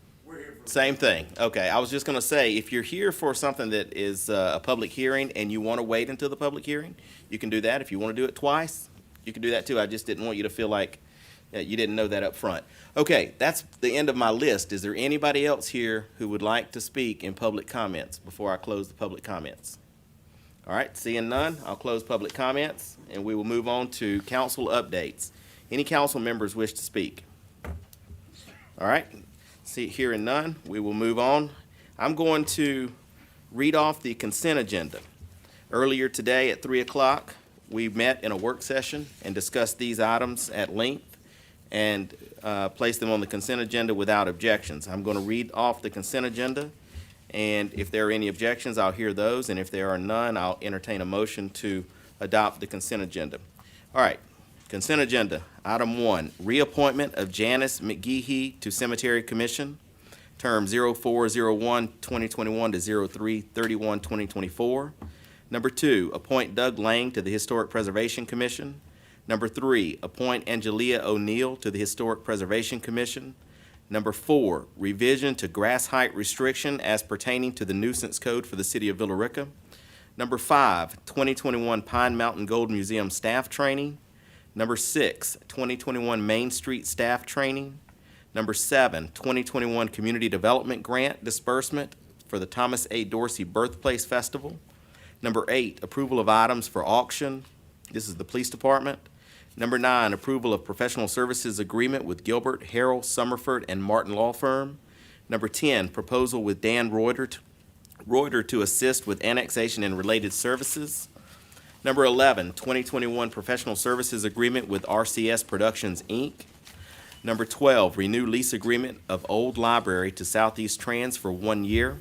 same thing. Okay, I was just going to say, if you're here for something that is a public hearing and you want to wait until the public hearing, you can do that. If you want to do it twice, you can do that too. I just didn't want you to feel like you didn't know that up front. Okay, that's the end of my list. Is there anybody else here who would like to speak in public comments before I close the public comments? All right, seeing none, I'll close public comments, and we will move on to council updates. Any council members wish to speak? All right, hearing none, we will move on. I'm going to read off the consent agenda. Earlier today at 3 o'clock, we met in a work session and discussed these items at length and placed them on the consent agenda without objections. I'm going to read off the consent agenda, and if there are any objections, I'll hear those, and if there are none, I'll entertain a motion to adopt the consent agenda. All right. Consent agenda. Item 1, reappointment of Janice McGehee to Cemetery Commission, term 04/01/2021 to 03/31/2024. Number 2, appoint Doug Lang to the Historic Preservation Commission, Number 3, appoint Angelia O'Neill to the Historic Preservation Commission. Number 4, revision to grass height restriction as pertaining to the nuisance code for the city of Villa Rica. Number 5, 2021 Pine Mountain Gold Museum staff training. Number 6, 2021 Main Street staff training. Number 7, 2021 Community Development Grant disbursement for the Thomas A. Dorsey Birthplace Festival. Number 8, approval of items for auction. This is the police department. Number 9, approval of professional services agreement with Gilbert, Harrell, Summerford, and Martin Law Firm. Number 10, proposal with Dan Reuter to assist with annexation and related services. Number 11, 2021 professional services agreement with RCS Productions, Inc. Number 12, renew lease agreement of Old Library to Southeast Trans for 1 year.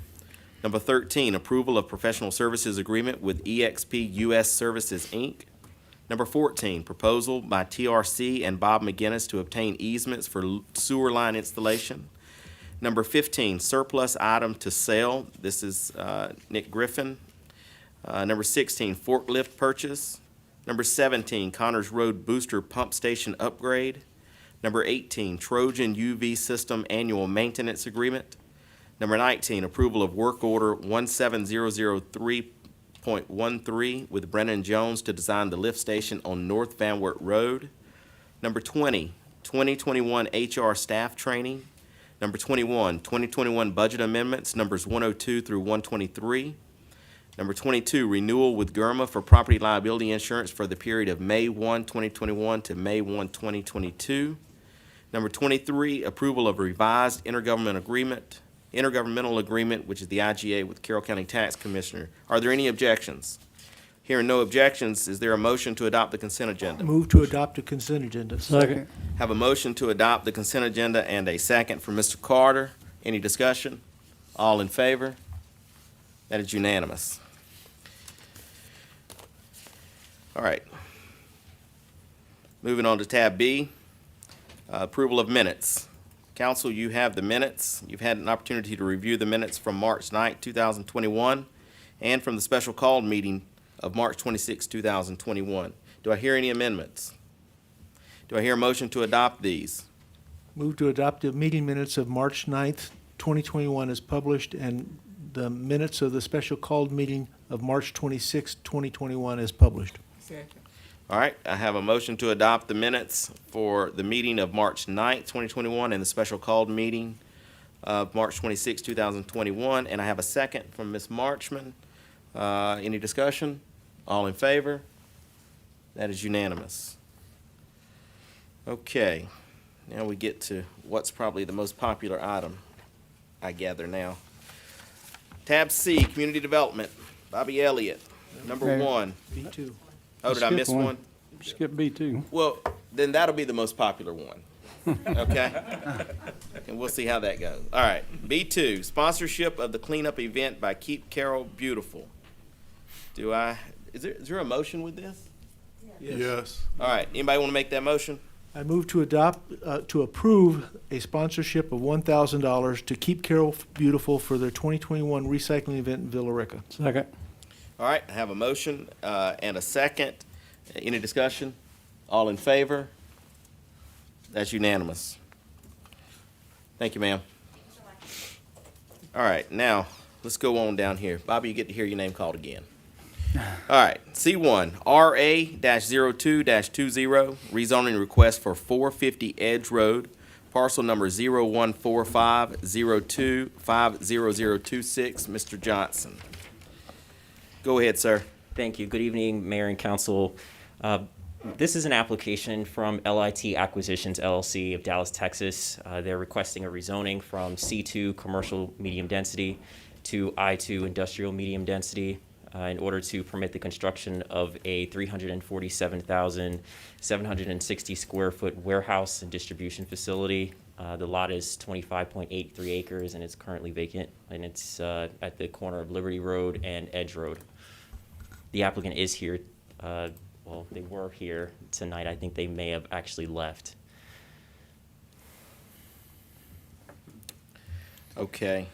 Number 13, approval of professional services agreement with EXP US Services, Inc. Number 14, proposal by TRC and Bob McGinnis to obtain easements for sewer line installation. Number 15, surplus item to sell. This is Nick Griffin. Number 16, forklift purchase. Number 17, Connors Road Booster Pump Station upgrade. Number 18, Trojan UV System Annual Maintenance Agreement. Number 19, approval of work order 17003.13 with Brennan Jones to design the lift station on North Van Wert Road. Number 20, 2021 HR staff training. Number 21, 2021 budget amendments, numbers 102 through 123. Number 22, renewal with GERMA for property liability insurance for the period of May 1, 2021 to May 1, 2022. Number 23, approval of revised intergovernmental agreement, which is the IGA with Carroll County Tax Commissioner. Are there any objections? Hearing no objections, is there a motion to adopt the consent agenda? Move to adopt the consent agenda. Second. Have a motion to adopt the consent agenda and a second from Mr. Carter. Any discussion? All in favor? That is unanimous. All right. Moving on to tab B, approval of minutes. Council, you have the minutes. You've had an opportunity to review the minutes from March 9th, 2021, and from the special called meeting of March 26, 2021. Do I hear any amendments? Do I hear a motion to adopt these? Move to adopt the meeting minutes of March 9th, 2021 as published, and the minutes of the special called meeting of March 26, 2021 as published. All right, I have a motion to adopt the minutes for the meeting of March 9th, 2021, and the special called meeting of March 26, 2021, and I have a second from Ms. Marchman. Any discussion? All in favor? That is unanimous. Okay, now we get to what's probably the most popular item, I gather now. Tab C, Community Development, Bobby Elliott, number Mayor. 1. B2. Oh, did I Skip miss one. one? Skip B2. Well, then that'll be the most popular one. Okay? And we'll see how that goes. All right. B2, sponsorship of the cleanup event by Keep Carroll Beautiful. Is there a motion with this? Yes. All right. Anybody want to make that motion? I move to approve a sponsorship of $1,000 to Keep Carroll Beautiful for their 2021 recycling event in Villa Rica. Second. All right. I have a motion and a second. Any discussion? All in favor? That's unanimous. Thank you, ma'am. All right. Now, let's go on down here. Bobby, you get to hear your name called again. All right, C1, RA-02-20, rezoning request for 450 Edge Road, parcel number 014502500026, Mr. Johnson. Go ahead, sir. Thank you. Good evening, Mayor and Council. This is an application from LIT Acquisitions LLC of Dallas, Texas. They're requesting a rezoning from C2 commercial medium density to I2 industrial medium density. In order to permit the construction of a 347,760 square foot warehouse and distribution facility. The lot is 25.83 acres and it's currently vacant, and it's at the corner of Liberty Road and Edge Road. The applicant is here, well, they were here tonight. I think they may have actually left. Okay.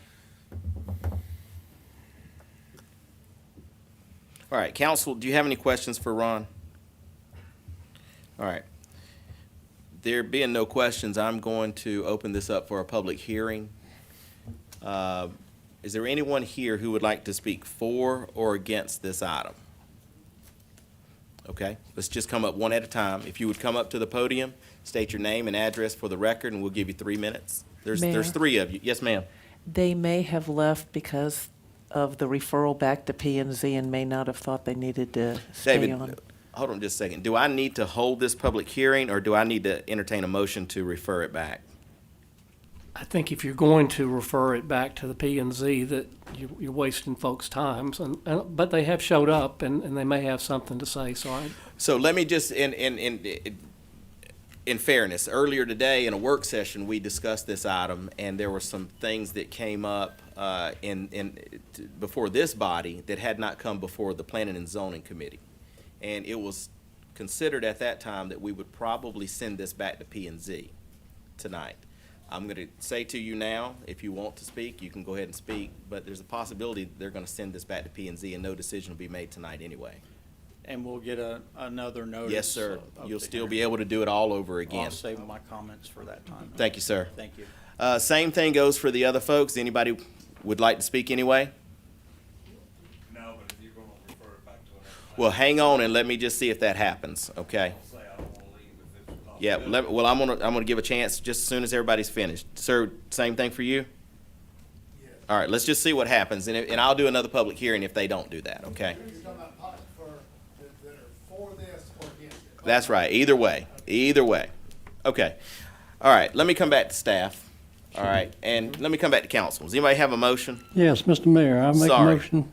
All right, council, do you have any questions for Ron? All right. There being no questions, I'm going to open this up for a public hearing. Is there anyone here who would like to speak for or against this item? Okay, let's just come up one at a time. If you would come up to the podium, state your name and address for the record, and we'll give you 3 minutes. There's Mayor? 3 of you. Yes, ma'am. They may have left because of the referral back to P&Z and may not have thought they needed to stay David, on. hold on just a second. Do I need to hold this public hearing, or do I need to entertain a motion to refer it back? I think if you're going to refer it back to the P and Z, that you're wasting folks' time. But they have showed up, and they may have something to say, So let me just, in fairness, earlier today in a work session, we discussed this item, and there were some things that came up before this body that had not come before the Planning and Zoning Committee. And it was considered at that time that we would probably send this back to P and Z tonight. I'm going to say to you now, if you want to speak, you can go ahead and speak, but there's a possibility they're going to send this back to P and Z and no decision will be made tonight anyway. And we'll get another notice. Yes, sir. of You'll the still hearing. be able to do it all over again. I'll save my comments for that time. Thank you, sir. Thank you. Same thing goes for the other folks. Anybody would like to speak anyway? No, but if you're gonna refer it back to another. Well, hang on and let me just see if that happens, okay? Say I don't wanna leave if it's possible. Yeah, well, I'm gonna give a chance just as soon as everybody's finished. Sir, same thing for you? All right, let's just see what happens, and I'll do another public hearing if they don't do that, okay? That's right, either way. Okay. All right, let me come back to staff, all right, and let me come back to council. Does anybody have a motion? Yes, Mr. Mayor, I make a Sorry. motion.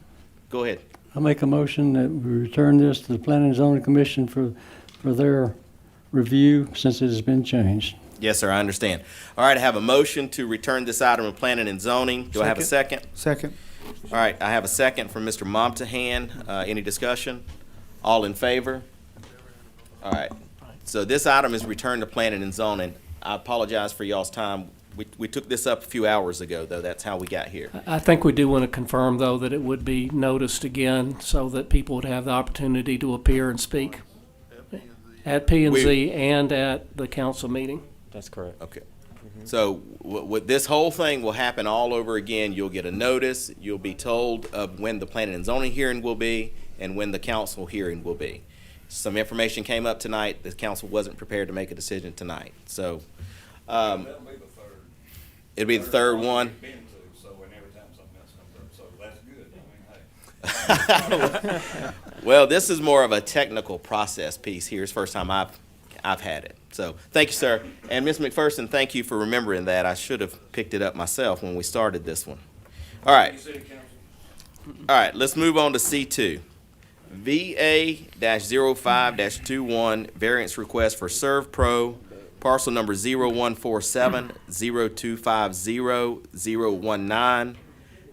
Go ahead. I make a motion that we return this to the Planning and Zoning Commission for their review since it has been changed. Yes, sir, I understand. All right, I have a motion to return this item of planning and zoning. Do I have a second? Second. All right, I have a second from Mr. Momtahan. Any discussion? All in favor? All right. So this item is returned to planning and zoning. I apologize for y'all's time. We took this up a few hours ago, though. That's how we got here. I think we do want to confirm, though, that it would be noticed again so that people would have the opportunity to appear and speak at P and Z and at the council meeting. That's correct. Okay. So with this whole thing will happen all over again. You'll get a notice. You'll be told of when the planning and zoning hearing will be and when the council hearing will be. Some information came up tonight. The council wasn't prepared to make a decision tonight. So That'll be the third. it'll be the third one. Been to, so and every time something else comes up, so that's good. I mean, hey. Well, this is more of a technical process piece here. It's the first time I've had it. So thank you, sir. And Ms. McPherson, thank you for remembering that. I should have picked it up myself when we started this one. All right. All right, let's move on to C2. VA-05-21 variance request for ServPro, parcel number 0147-0250-019,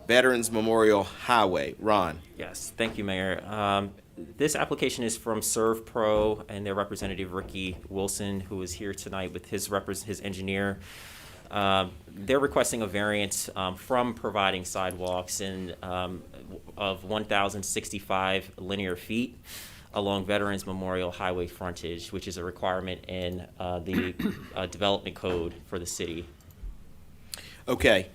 Veterans Memorial Highway. Ron. Yes, thank you, Mayor. This application is from ServPro and their representative Ricky Wilson, who is here tonight with his engineer. They're requesting a variance from providing sidewalks of 1,065 linear feet along Veterans Memorial Highway frontage, which is a requirement in the development code for the city. Okay.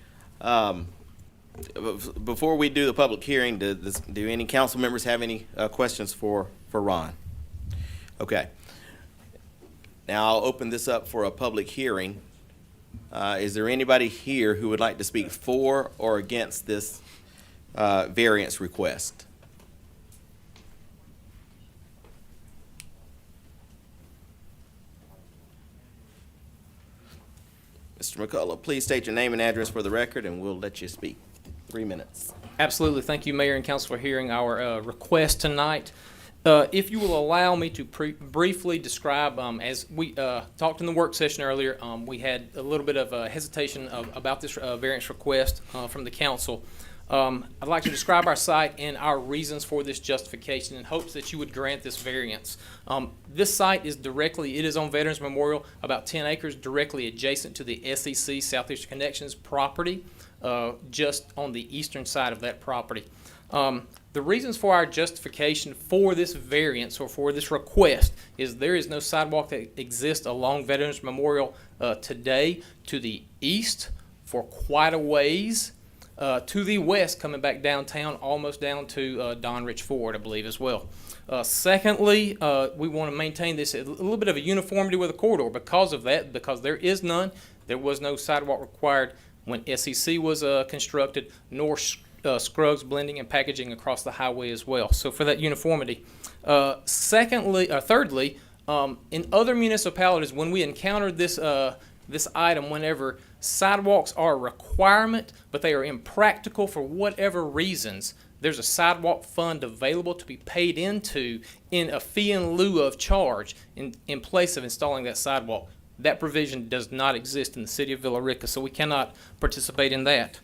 Before we do the public hearing, do any council members have any questions for Ron? Okay. Now I'll open this up for a public hearing. Is there anybody here who would like to speak for or against this variance request? Mr. McCullough, please state your name and address for the record, and we'll let you speak. 3 minutes. Absolutely. Thank you, Mayor and Council, for hearing our request tonight. If you will allow me to briefly describe, as we talked in the work session earlier, we had a little bit of hesitation about this variance request from the council. I'd like to describe our site and our reasons for this justification in hopes that you would grant this variance. This site is it is on Veterans Memorial, about 10 acres directly adjacent to the SEC Southeastern Connections property, just on the eastern side of that property. The reasons for our justification for this variance or for this request is there is no sidewalk that exists along Veterans Memorial today to the east for quite a ways. To the west, coming back downtown, almost down to Don Rich Ford, I believe, as well. Secondly, we want to maintain this a little bit of a uniformity with the corridor. Because of that, because there is none, there was no sidewalk required when SEC was constructed, nor Scruggs blending and packaging across the highway as well. So for that uniformity. Thirdly, in other municipalities, when we encountered this item, whenever sidewalks are a requirement, but they are impractical for whatever reasons, there's a sidewalk fund available to be paid into in a fee in lieu of charge in place of installing that sidewalk. That provision does not exist in the city of Villa Rica, so we cannot participate in that.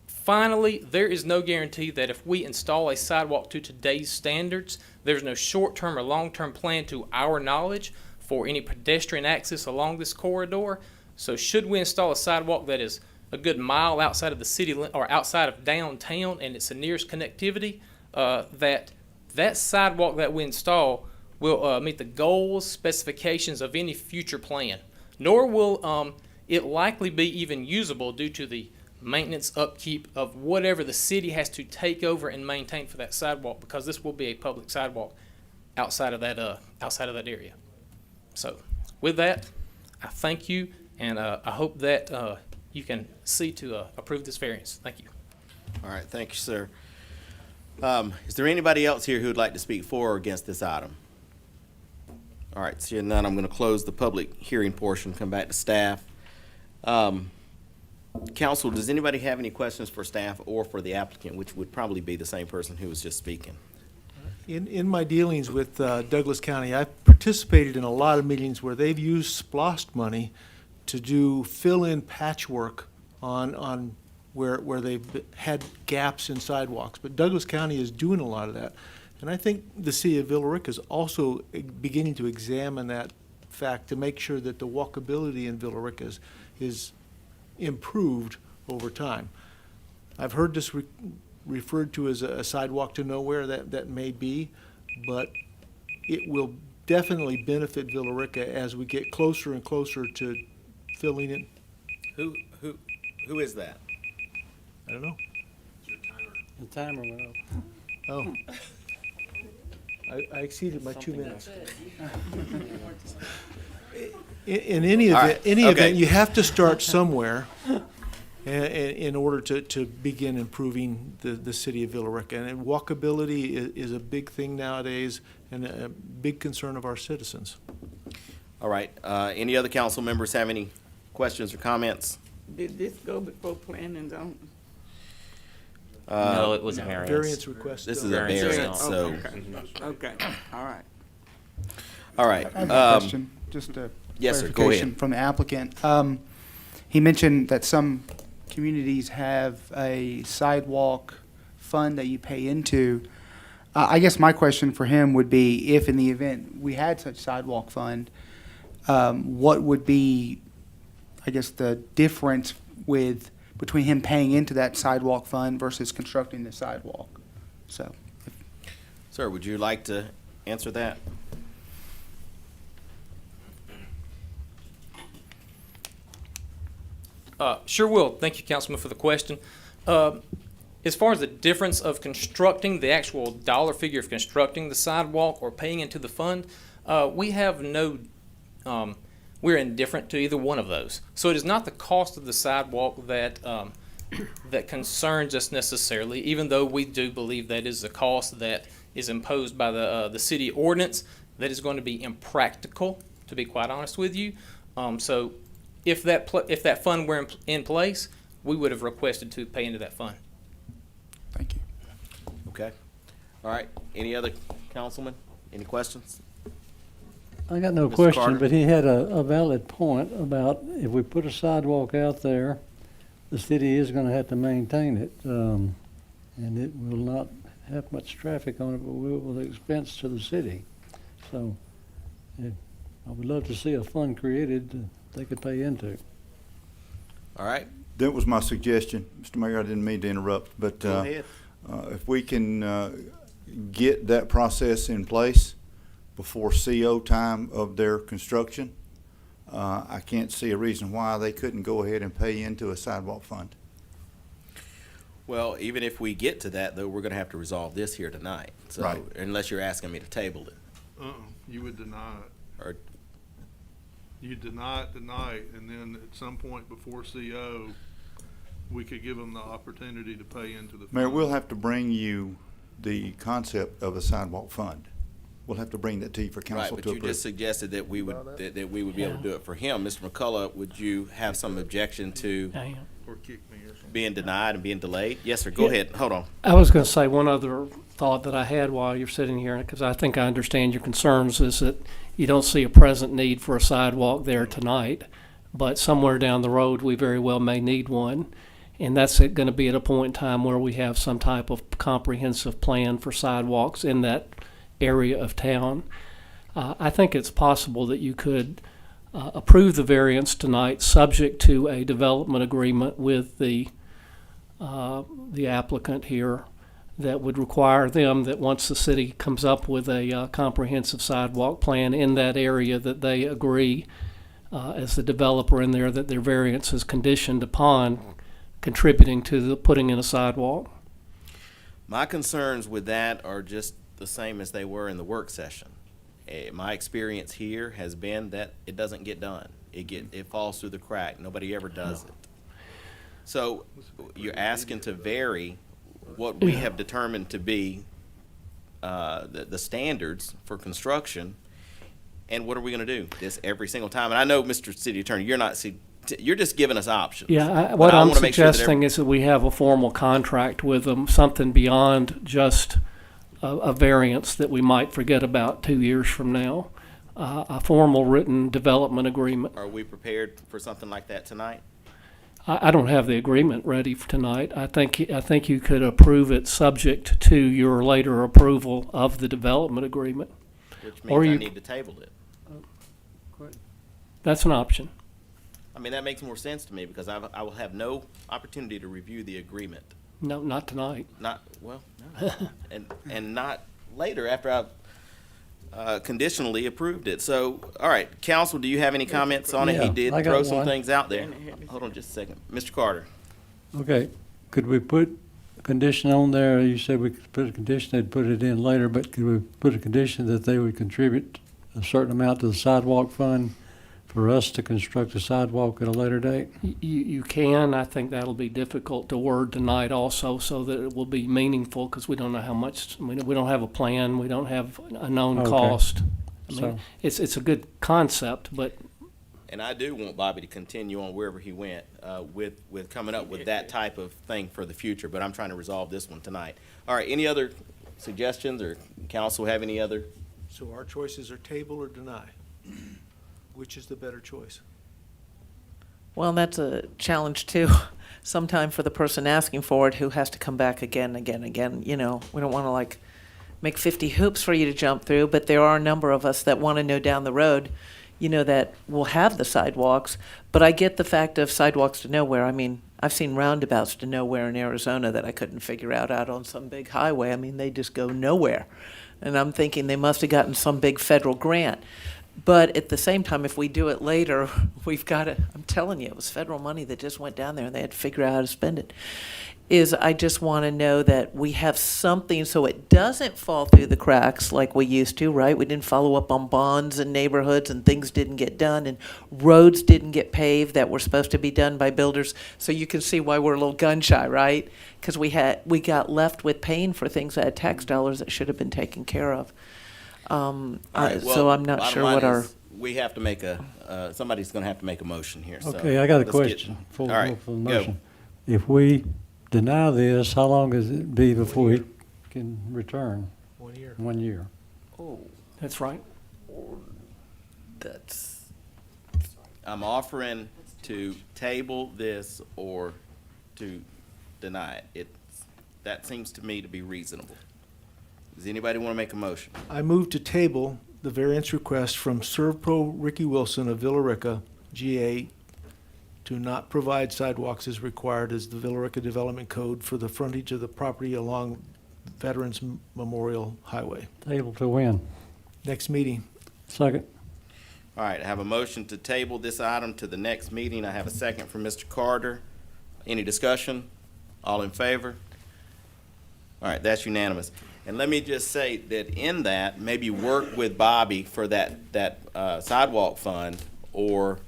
Finally, there is no guarantee that if we install a sidewalk to today's standards, there's no short-term or long-term plan to our knowledge for any pedestrian access along this corridor. So should we install a sidewalk that is a good mile outside of the city or outside of downtown and it's the nearest connectivity, that sidewalk that we install will meet the goals, specifications of any future plan. Nor will it likely be even usable due to the maintenance upkeep of whatever the city has to take over and maintain for that sidewalk, because this will be a public sidewalk outside of that area. So with that, I thank you, and I hope that you can see to approve this variance. Thank you. All right, thank you, sir. Is there anybody else here who would like to speak for or against this item? All right, seeing none, I'm going to close the public hearing portion, come back to staff. Council, does anybody have any questions for staff or for the applicant, which would probably be the same person who was just speaking? In my dealings with Douglas County, I've participated in a lot of meetings where they've used SPLOST money to do fill-in patchwork on where they've had gaps in sidewalks. But Douglas County is doing a lot of that. And I think the city of Villa Rica is also beginning to examine that fact to make sure that the walkability in Villa Rica is improved over time. I've heard this referred to as a sidewalk to nowhere. That may be, but it will definitely benefit Villa Rica as we get closer and closer to filling in. Who is that? I don't know. The timer went off. Oh. I exceeded my 2 minutes. In any event, you have to start somewhere in order to begin improving the city of Villa Rica. And walkability is a big thing nowadays and a big concern of our citizens. All right, any other council members have any questions or comments? Did this go before planning and zoning? No, it was a variance. Variance request. This is a variance, so. Okay, all right. All right. I have a question, just a Yes, sir, go clarification ahead. from the applicant. He mentioned that some communities have a sidewalk fund that you pay into. I guess my question for him would be, if in the event we had such sidewalk fund, what would be, I guess, the difference between him paying into that sidewalk fund versus constructing the sidewalk? So, Sir, would you like to answer that? Sure will. Thank you, Councilman, for the question. As far as the difference of constructing, the actual dollar figure of constructing the sidewalk or paying into the fund, we have no, we're indifferent to either one of those. So it is not the cost of the sidewalk that, that concerns us necessarily, even though we do believe that is a cost that is imposed by the city ordinance that is going to be impractical, to be quite honest with you. So if that fund were in place, we would have requested to pay into that fund. thank you. Okay. All right, any other councilman? Any questions? I got no Mr. question, Carter? but he had a valid point about if we put a sidewalk out there, the city is gonna have to maintain it. And it will not have much traffic on it, but will expense to the city. So, I would love to see a fund created that they could pay into. All right, That was my suggestion, Mr. Mayor. I didn't mean to interrupt, but go ahead. If we can get that process in place before CO time of their construction, I can't see a reason why they couldn't go ahead and pay into a sidewalk fund. Well, even if we get to that, though, we're gonna have to resolve this here tonight. So, Right. unless you're asking me to table it, You would deny it. or, You deny it tonight, and then at some point before CO, we could give them the opportunity to pay into the fund. Mayor, we'll have to bring you the concept of a sidewalk fund. We'll have to bring that to you for right, council but to you approve. just suggested that we would, that we would be able to do it for him. Mr. McCullough, would you have some objection to I am. Or kick me or something. being denied and being delayed? Yes, sir, go Yeah. ahead, hold on. I was going to say one other thought that I had while you're sitting here, because I think I understand your concerns, is that you don't see a present need for a sidewalk there tonight, but somewhere down the road, we very well may need one. And that's going to be at a point in time where we have some type of comprehensive plan for sidewalks in that area of town. I think it's possible that you could approve the variance tonight, subject to a development agreement with the applicant here that would require them that once the city comes up with a comprehensive sidewalk plan in that area, that they agree as the developer in there that their variance is conditioned upon contributing to the putting in a sidewalk. My concerns with that are just the same as they were in the work session. My experience here has been that it doesn't get done. It falls through the crack. Nobody ever does it. So you're asking to vary what we have determined to be the standards for construction, and what are we going to do? This every single time? And I know, Mr. City Attorney, you're just giving us options. Yeah, But what I I'm wanna make sure that suggesting is that we have a formal contract with them, something beyond just a variance that we might forget about 2 years from now. A formal written development agreement. Are we prepared for something like that tonight? I don't have the agreement ready for tonight. I think you could approve it subject to your later approval of the development agreement. Which Or means I you- need to table it. That's an option. I mean, that makes more sense to me because I will have no opportunity to review the agreement. No, not tonight. Not, well, no. And not later after I've conditionally approved it. So, all right, council, do you have any comments on it? He Yeah, did I got throw some one. things out there. Hold on just a second. Mr. Carter. Okay, could we put a condition on there? You said we could put a condition, they'd put it in later, but could we put a condition that they would contribute a certain amount to the sidewalk fund for us to construct a sidewalk at a later date? You can. I think that'll be difficult to word tonight also, so that it will be meaningful, because we don't know how much, we don't have a plan, we don't have a known Okay. cost. I mean, So- it's a good concept, but And I do want Bobby to continue on wherever he went with coming up with that type of thing for the future, but I'm trying to resolve this one tonight. All right, any other suggestions, or council have any other? So our choices are table or deny. Which is the better choice? Well, that's a challenge too, sometime for the person asking for it who has to come back again, again. You know, we don't want to like make 50 hoops for you to jump through, but there are a number of us that want to know down the road, you know, that will have the sidewalks. But I get the fact of sidewalks to nowhere. I mean, I've seen roundabouts to nowhere in Arizona that I couldn't figure out on some big highway. I mean, they just go nowhere. And I'm thinking they must have gotten some big federal grant. But at the same time, if we do it later, we've got to, I'm telling you, it was federal money that just went down there and they had to figure out how to spend it. I just want to know that we have something so it doesn't fall through the cracks like we used to, right? We didn't follow up on bonds and neighborhoods and things didn't get done and roads didn't get paved that were supposed to be done by builders. So you can see why we're a little gun shy, right? Because we got left with paying for things that had tax dollars that should have been taken care of. All right, So well, I'm not bottom sure line what our. is we have to make somebody's going to have to make a motion here. So Okay, I got a let's get- question for All right, for the go. motion. If we deny this, how long does it be before we can return? 1 year. 1 year. Oh, that's right. that's. I'm offering to table this or to deny it. That seems to me to be reasonable. Does anybody want to make a motion? I move to table the variance request from ServPro Ricky Wilson of Villa Rica, GA to not provide sidewalks as required as the Villa Rica Development Code for the frontage of the property along Veterans Memorial Highway. Table to win. Next meeting. Second. All right, I have a motion to table this item to the next meeting. I have a second from Mr. Carter. Any discussion? All in favor? All right, that's unanimous. And let me just say that in that, maybe work with Bobby for that sidewalk fund, or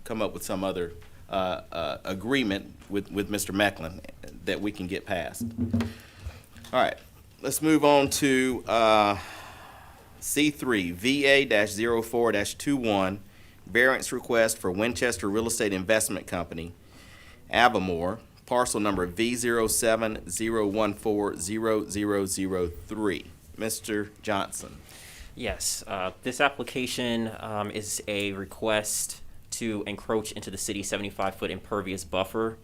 come up with some other agreement with Mr. Mecklin that we can get passed. All right, let's move on to C3, VA-04-21, variance request for Winchester Real Estate Investment Company, Avamore, parcel number V0701400003. Mr. Johnson. Yes, this application is a request to encroach into the city's 75-foot impervious buffer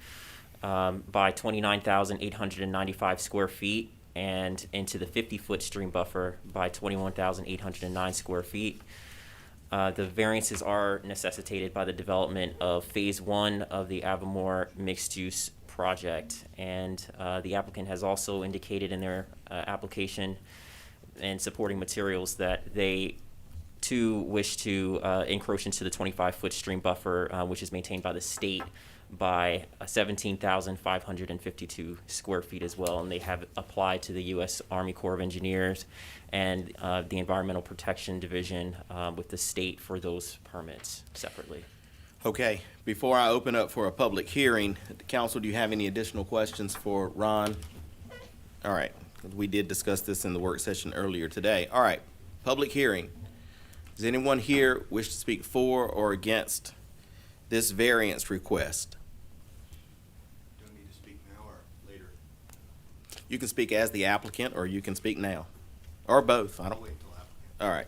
by 29,895 square feet and into the 50-foot stream buffer by 21,809 square feet. The variances are necessitated by the development of Phase 1 of the Avamore mixed-use project, and the applicant has also indicated in their application and supporting materials that they too wish to encroach into the 25-foot stream buffer, which is maintained by the state, by 17,552 square feet as well, and they have applied to the U.S. Army Corps of Engineers and the Environmental Protection Division with the state for those permits separately. Okay, before I open up for a public hearing, council, do you have any additional questions for Ron? All right, we did discuss this in the work session earlier today. All right, public hearing. Does anyone here wish to speak for or against this variance request? Do I need to speak now or later? You can speak as the applicant, or you can speak now, or both. I don't. Wait until applicant. All right.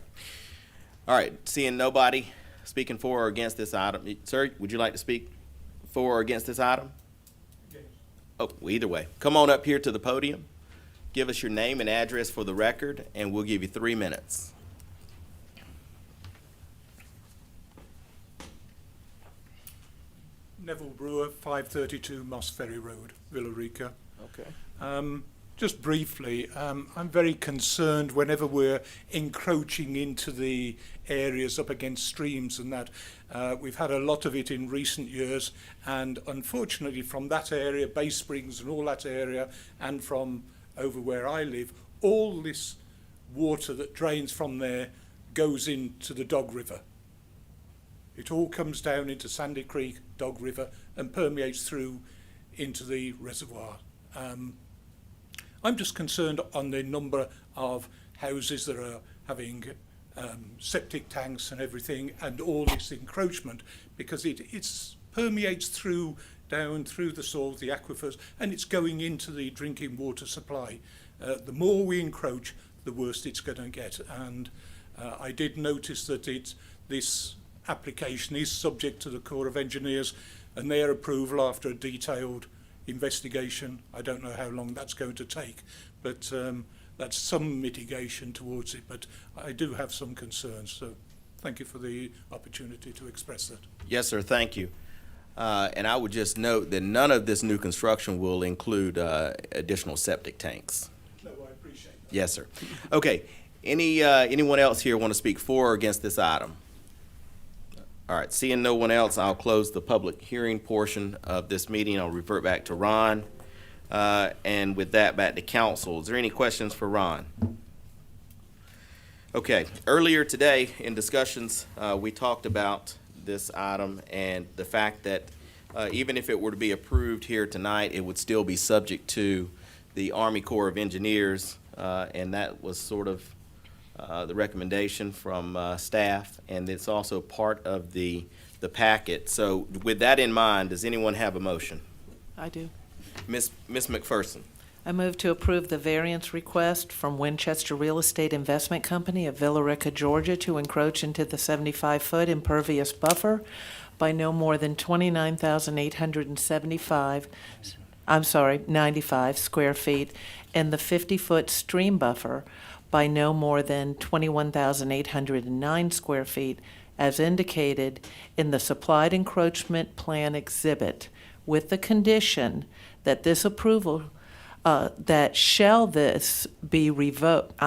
All right, seeing nobody speaking for or against this item. Sir, would you like to speak for or against this item? Yes. Oh, well, either way. Come on up here to the podium. Give us your name and address for the record, and we'll give you 3 minutes. Neville Brewer, 532 Moss Ferry Road, Villa Rica. Okay. Just briefly, I'm very concerned whenever we're encroaching into the areas up against streams and that. We've had a lot of it in recent years, and unfortunately from that area, Bay Springs and all that area, and from over where I live, all this water that drains from there goes into the Dog River. It all comes down into Sandy Creek, Dog River, and permeates through into the reservoir. I'm just concerned on the number of houses that are having septic tanks and everything, and all this encroachment, because it permeates through, down through the soil, the aquifers, and it's going into the drinking water supply. The more we encroach, the worse it's going to get. And I did notice that this application is subject to the Corps of Engineers and their approval after a detailed investigation. I don't know how long that's going to take, but that's some mitigation towards it. But I do have some concerns, so thank you for the opportunity to express that. Yes, sir, thank you. And I would just note that none of this new construction will include additional septic tanks. No, I appreciate that. Yes, sir. Okay, anyone else here want to speak for or against this item? All right, seeing no one else, I'll close the public hearing portion of this meeting. I'll revert back to Ron. And with that, back to council. Is there any questions for Ron? Okay, earlier today in discussions, we talked about this item and the fact that even if it were to be approved here tonight, it would still be subject to the Army Corps of Engineers, and that was sort of the recommendation from staff, and it's also part of the packet. So with that in mind, does anyone have a motion? I do. Ms. McPherson. I move to approve the variance request from Winchester Real Estate Investment Company of Villa Rica, Georgia, to encroach into the 75-foot impervious buffer by no more than 95 square feet, and the 50-foot stream buffer by no more than 21,809 square feet, as indicated in the supplied encroachment plan exhibit, with the condition that this approval, that this be revoked,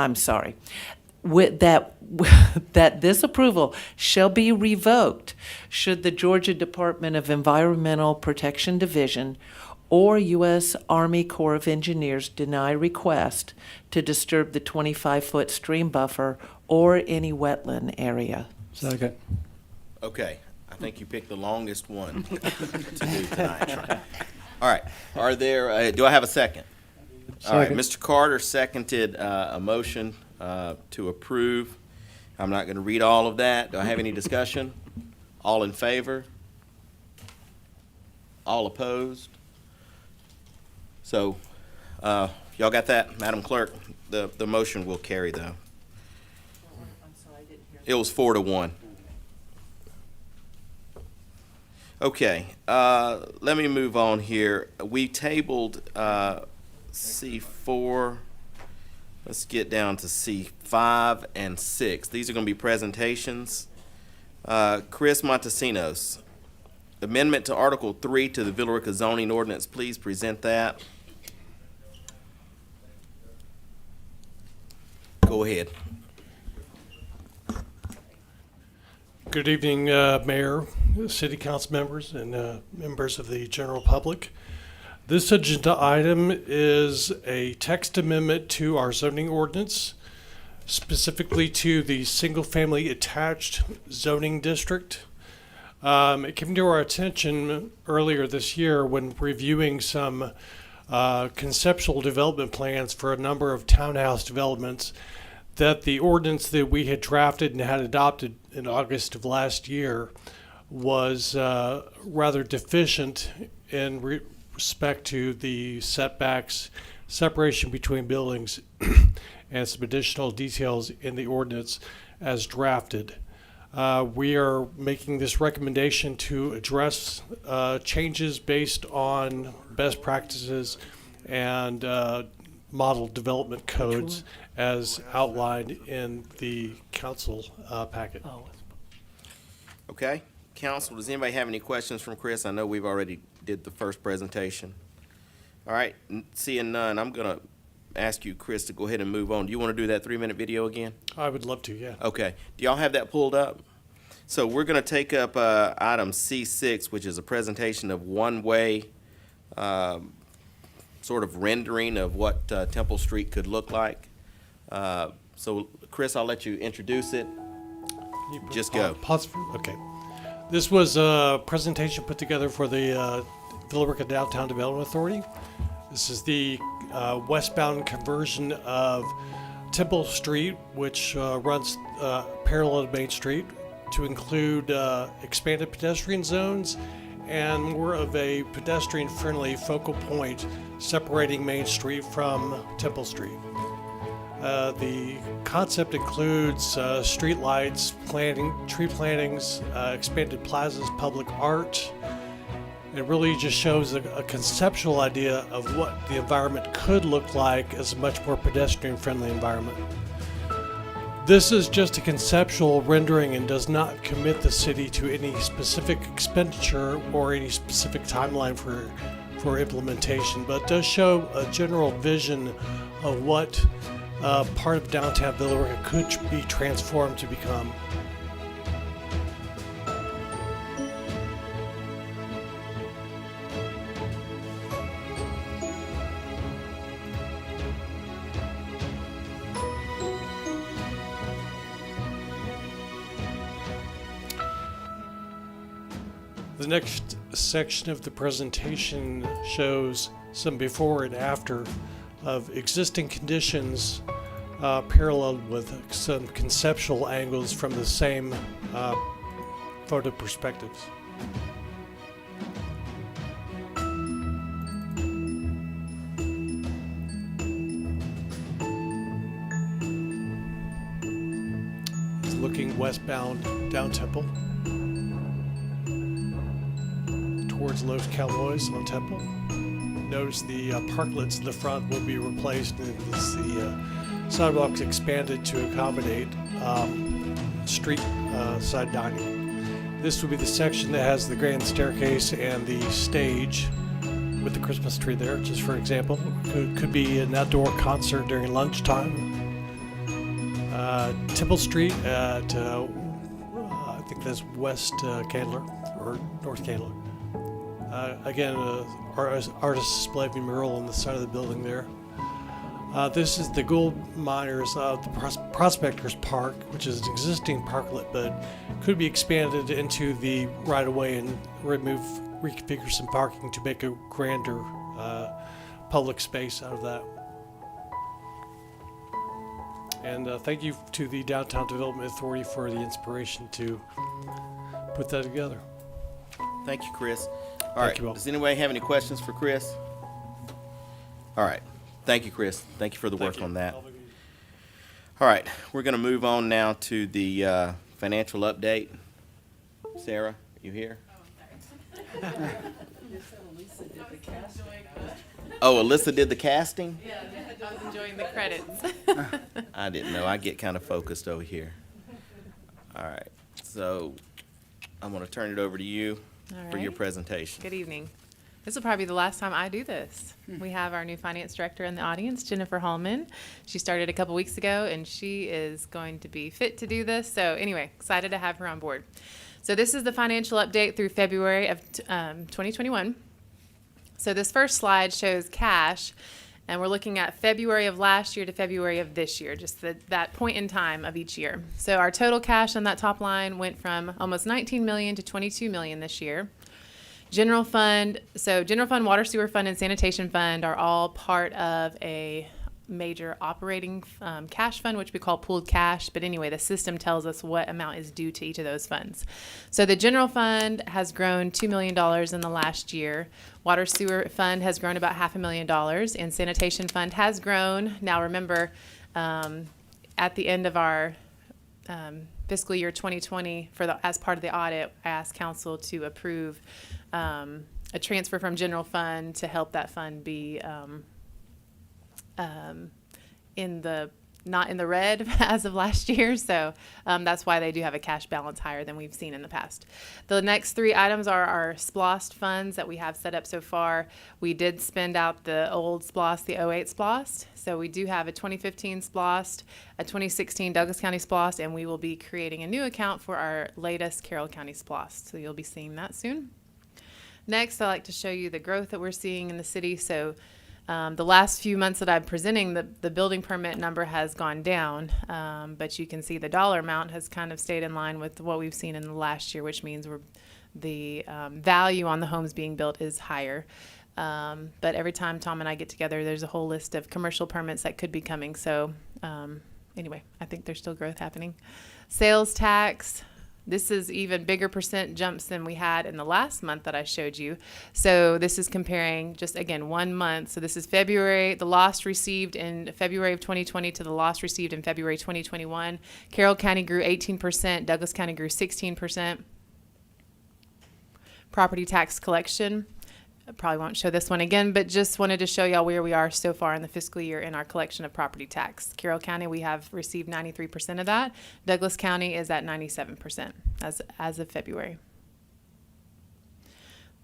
that this approval shall be revoked should the Georgia Department of Environmental Protection Division or U.S. Army Corps of Engineers deny request to disturb the 25-foot stream buffer or any wetland area. Second. Okay, I think you picked the longest one to do tonight. All right, are there, do I have a second? All right, Second. Mr. Carter seconded a motion to approve. I'm not going to read all of that. Do I have any discussion? All in favor? All opposed? So, y'all got that, Madam Clerk? The motion will carry, though. It was 4-1. Okay, let me move on here. We tabled C4. Let's get down to C5 and 6. These are going to be presentations. Chris Montesinos, amendment to Article 3 to the Villa Rica zoning ordinance. Please present that. Go ahead. Good evening, Mayor, City Council members, and members of the general public. This agenda item is a text amendment to our zoning ordinance, specifically to the single-family attached zoning district. It came to our attention earlier this year when reviewing some conceptual development plans for a number of townhouse developments that the ordinance that we had drafted and had adopted in August of last year was rather deficient in respect to the setbacks, separation between buildings, and some additional details in the ordinance as drafted. We are making this recommendation to address changes based on best practices and model development codes as outlined in the council packet. Okay, council, does anybody have any questions from Chris? I know we've already did the first presentation. All right, seeing none, I'm going to ask you, Chris, to go ahead and move on. Do you want to do that 3-minute video again? I would love to, yeah. Okay, do y'all have that pulled up? So we're going to take up item C6, which is a presentation of one-way sort of rendering of what Temple Street could look like. So, Chris, I'll let you introduce it. Just go. Okay. This was a presentation put together for the Villa Rica Downtown Development Authority. This is the westbound conversion of Temple Street, which runs parallel to Main Street, to include expanded pedestrian zones and more of a pedestrian-friendly focal point separating Main Street from Temple Street. The concept includes street lights, tree plantings, expanded plazas, public art. It really just shows a conceptual idea of what the environment could look like as a much more pedestrian-friendly environment. This is just a conceptual rendering and does not commit the city to any specific expenditure or any specific timeline for implementation, but does show a general vision of what part of downtown Villa Rica could be transformed to become. The next section of the presentation shows some before and after of existing conditions paralleled with some conceptual angles from the same photo perspectives. It's looking westbound down Temple towards Los Cowboys on Temple. Notice the parklets in the front will be replaced and the sidewalks expanded to accommodate street side dining. This would be the section that has the grand staircase and the stage with the Christmas tree there, just for example. Could be an outdoor concert during lunchtime. Temple Street at, I think that's West Candler or North Candler. Again, artist display mural on the side of the building there. This is the gold miners of the Prospectors Park, which is an existing parklet, but could be expanded into the right-of-way and reconfigure some parking to make a grander public space out of that. And thank you to the Downtown Development Authority for the inspiration to put that together. Thank you, Chris. All Thank right. you all. Does anybody have any questions for Chris? All right. Thank you, Chris. Thank you for the work on that. All right. We're going to move on now to the financial update. Sarah, you here? Oh, Alyssa did the casting? Yeah, I was enjoying the credits. I didn't know. I get kind of focused over here. All right. So I'm going to turn it over to you All for your right. presentation. Good evening. This will probably be the last time I do this. We have our new finance director in the audience, Jennifer Hallman. She started a couple weeks ago, and she is going to be fit to do this. So anyway, excited to have her on board. So this is the financial update through February of 2021. So this first slide shows cash, and we're looking at February of last year to February of this year, just that point in time of each year. So our total cash on that top line went from almost 19 million to 22 million this year. General fund, water, sewer fund, and sanitation fund are all part of a major operating cash fund, which we call pooled cash. But anyway, the system tells us what amount is due to each of those funds. So the general fund has grown $2 million in the last year. Water sewer fund has grown about $500,000, and sanitation fund has grown. Now remember, at the end of our fiscal year 2020, as part of the audit, I asked council to approve a transfer from general fund to help that fund be not in the red as of last year. So that's why they do have a cash balance higher than we've seen in the past. The next three items are our SPLOST funds that we have set up so far. We did spend out the old SPLOST, the 08 SPLOST. So we do have a 2015 SPLOST, a 2016 Douglas County SPLOST, and we will be creating a new account for our latest Carroll County SPLOST. So you'll be seeing that soon. Next, I'd like to show you the growth that we're seeing in the city. So the last few months that I'm presenting, the building permit number has gone down, but you can see the dollar amount has kind of stayed in line with what we've seen in the last year, which means the value on the homes being built is higher. But every time Tom and I get together, there's a whole list of commercial permits that could be coming. So anyway, I think there's still growth happening. Sales tax. This is even bigger percent jumps than we had in the last month that I showed you. So this is comparing just, again, 1 month. So this is February, the loss received in February of 2020 to the loss received in February 2021. Carroll County grew 18%. Douglas County grew 16%. Property tax collection. I probably won't show this one again, but just wanted to show y'all where we are so far in the fiscal year in our collection of property tax. Carroll County, we have received 93% of that. Douglas County is at 97% as of February.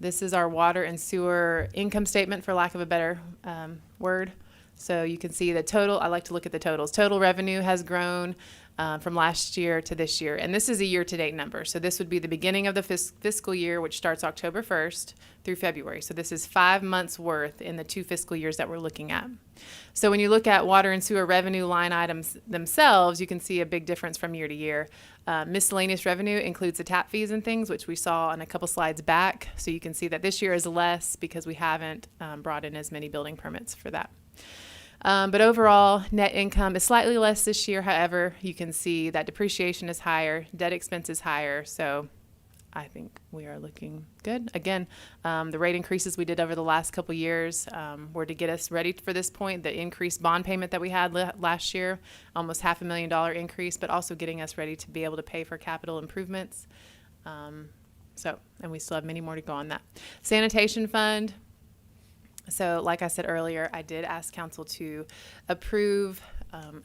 This is our water and sewer income statement, for lack of a better word. So you can see the total. I like to look at the totals. Total revenue has grown from last year to this year. And this is a year-to-date number. So this would be the beginning of the fiscal year, which starts October 1st through February. So this is 5 months worth in the 2 fiscal years that we're looking at. So when you look at water and sewer revenue line items themselves, you can see a big difference from year to year. Miscellaneous revenue includes the tap fees and things, which we saw on a couple slides back. So you can see that this year is less because we haven't brought in as many building permits for that. But overall, net income is slightly less this year. However, you can see that depreciation is higher, debt expense is higher. So I think we are looking good. Again, the rate increases we did over the last couple years were to get us ready for this point. The increased bond payment that we had last year, almost $500,000 increase, but also getting us ready to be able to pay for capital improvements. And we still have many more to go on that. Sanitation fund. So like I said earlier, I did ask council to approve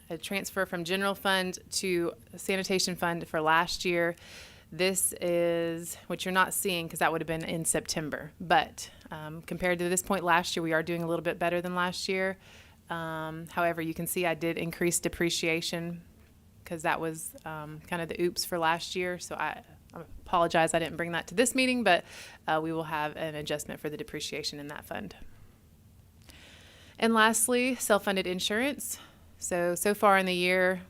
a transfer from general fund to sanitation fund for last year. This is what you're not seeing because that would have been in September. But compared to this point last year, we are doing a little bit better than last year. However, you can see I did increase depreciation because that was kind of the oops for last year. So I apologize I didn't bring that to this meeting, but we will have an adjustment for the depreciation in that fund. And lastly, self-funded insurance. So far in the year,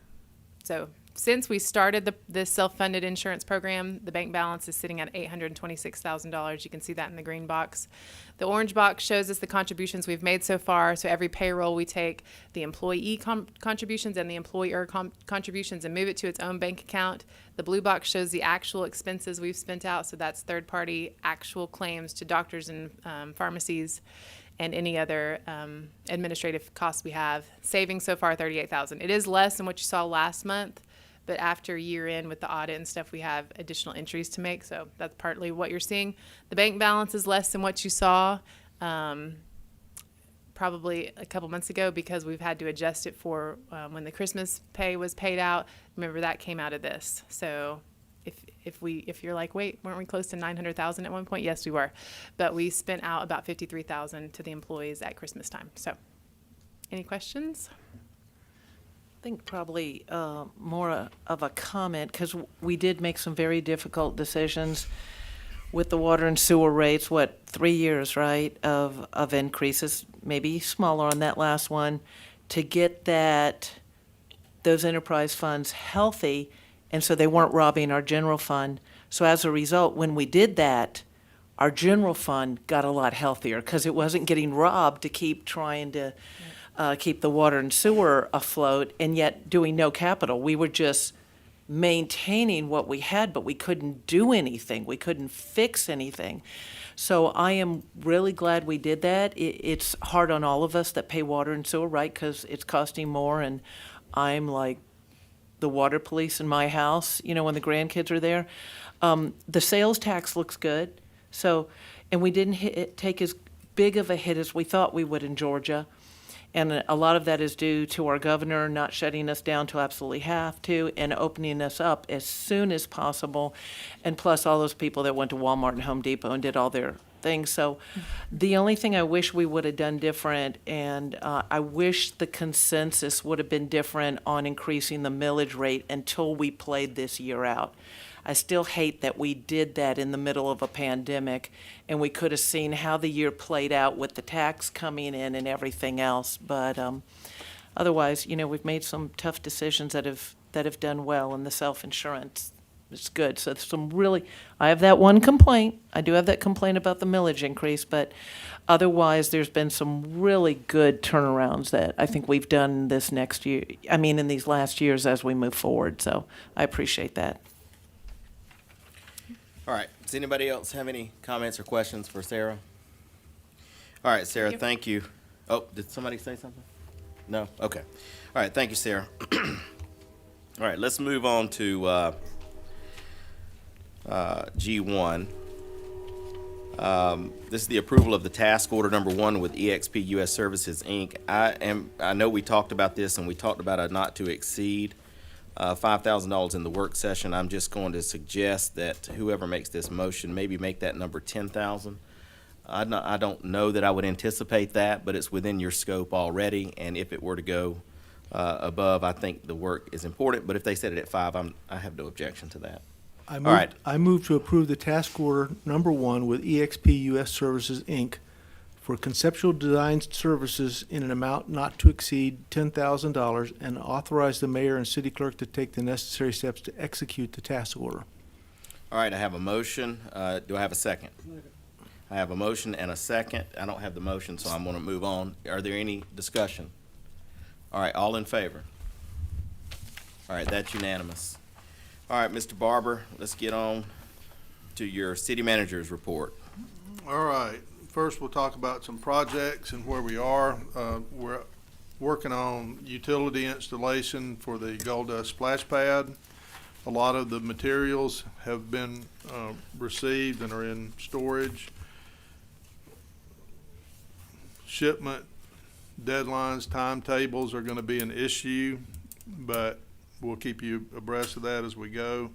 since we started this self-funded insurance program, the bank balance is sitting at $826,000. You can see that in the green box. The orange box shows us the contributions we've made so far. So every payroll, we take the employee contributions and the employer contributions and move it to its own bank account. The blue box shows the actual expenses we've spent out. So that's third-party actual claims to doctors and pharmacies and any other administrative costs we have. Savings so far, $38,000. It is less than what you saw last month. But after year end with the audit and stuff, we have additional entries to make. So that's partly what you're seeing. The bank balance is less than what you saw probably a couple months ago because we've had to adjust it for when the Christmas pay was paid out. Remember, that came out of this. So if you're like, wait, weren't we close to 900,000 at one point? Yes, we were. But we spent out about 53,000 to the employees at Christmas time. So any questions? I think probably more of a comment, because we did make some very difficult decisions with the water and sewer rates, 3 years, right, of increases, maybe smaller on that last one, to get those enterprise funds healthy, and so they weren't robbing our general fund. So as a result, when we did that, our general fund got a lot healthier, because it wasn't getting robbed to keep trying to keep the water and sewer afloat, and yet doing no capital. We were just maintaining what we had, but we couldn't do anything. We couldn't fix anything. So I am really glad we did that. It's hard on all of us that pay water and sewer, right, because it's costing more, and I'm like the water police in my house, when the grandkids are there. The sales tax looks good, and we didn't take as big of a hit as we thought we would in Georgia. And a lot of that is due to our governor not shutting us down till absolutely have to and opening us up as soon as possible. And plus all those people that went to Walmart and Home Depot and did all their things. So the only thing I wish we would have done different, and I wish the consensus would have been different on increasing the millage rate until we played this year out. I still hate that we did that in the middle of a pandemic, and we could have seen how the year played out with the tax coming in and everything else. But otherwise, we've made some tough decisions that have done well, and the self-insurance is good. So I have that one complaint. I do have that complaint about the millage increase, but otherwise, there's been some really good turnarounds that I think we've done this next year. In these last years as we move forward. So I appreciate that. All right. Does anybody else have any comments or questions for Sarah? All right, Sarah, thank you. Oh, did somebody say something? No? Okay. All right, thank you, Sarah. All right, let's move on to G1. This is the approval of the task order number 1 with eXp US Services, Inc. I know we talked about this, and we talked about a not to exceed $5,000 in the work session. I'm just going to suggest that whoever makes this motion maybe make that number 10,000. I don't know that I would anticipate that, but it's within your scope already. And if it were to go above, I think the work is important. But if they set it at 5, I have no objection to that. I move to approve the task order number 1 with eXp US Services, Inc. for conceptual design services in an amount not to exceed $10,000 and authorize the mayor and city clerk to take the necessary steps to execute the task order. All right, I have a motion. Do I have a second? I have a motion and a second. I don't have the motion, so I'm going to move on. Are there any discussion? All right, all in favor? All right, that's unanimous. All right, Mr. Barber, let's get on to your city manager's report. All right. First, we'll talk about some projects and where we are. We're working on utility installation for the Gold Dust splash pad. A lot of the materials have been received and are in storage. Shipment deadlines, timetables are gonna be an issue, but we'll keep you abreast of that as we go.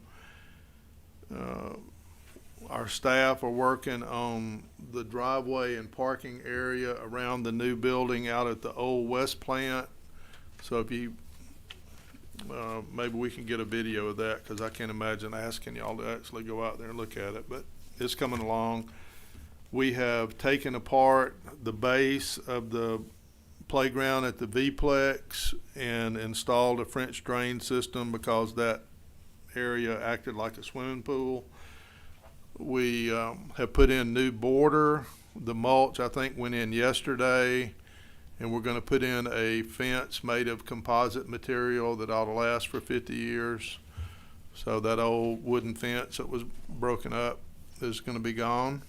Our staff are working on the driveway and parking area around the new building out at the old West Plant. So if you, maybe we can get a video of that, because I can't imagine asking y'all to actually go out there and look at it, but it's coming along. We have taken apart the base of the playground at the V-Plex and installed a French drain system because that area acted like a swimming pool. We have put in new border. The mulch, I think, went in yesterday, and we're going to put in a fence made of composite material that ought to last for 50 years. So that old wooden fence that was broken up is going to be gone.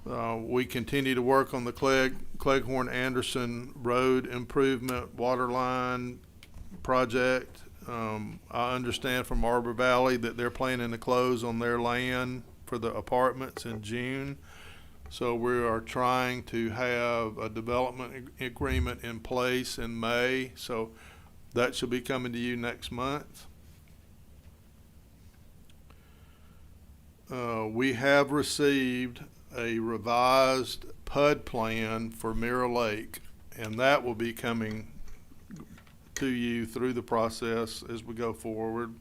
We continue to work on the Cleghorn-Anderson Road Improvement Water Line project. I understand from Arbor Valley that they're planning to close on their land for the apartments in June. So we are trying to have a development agreement in place in May. So that should be coming to you next month. We have received a revised PUD plan for Mirror Lake, and that will be coming to you through the process as we go forward.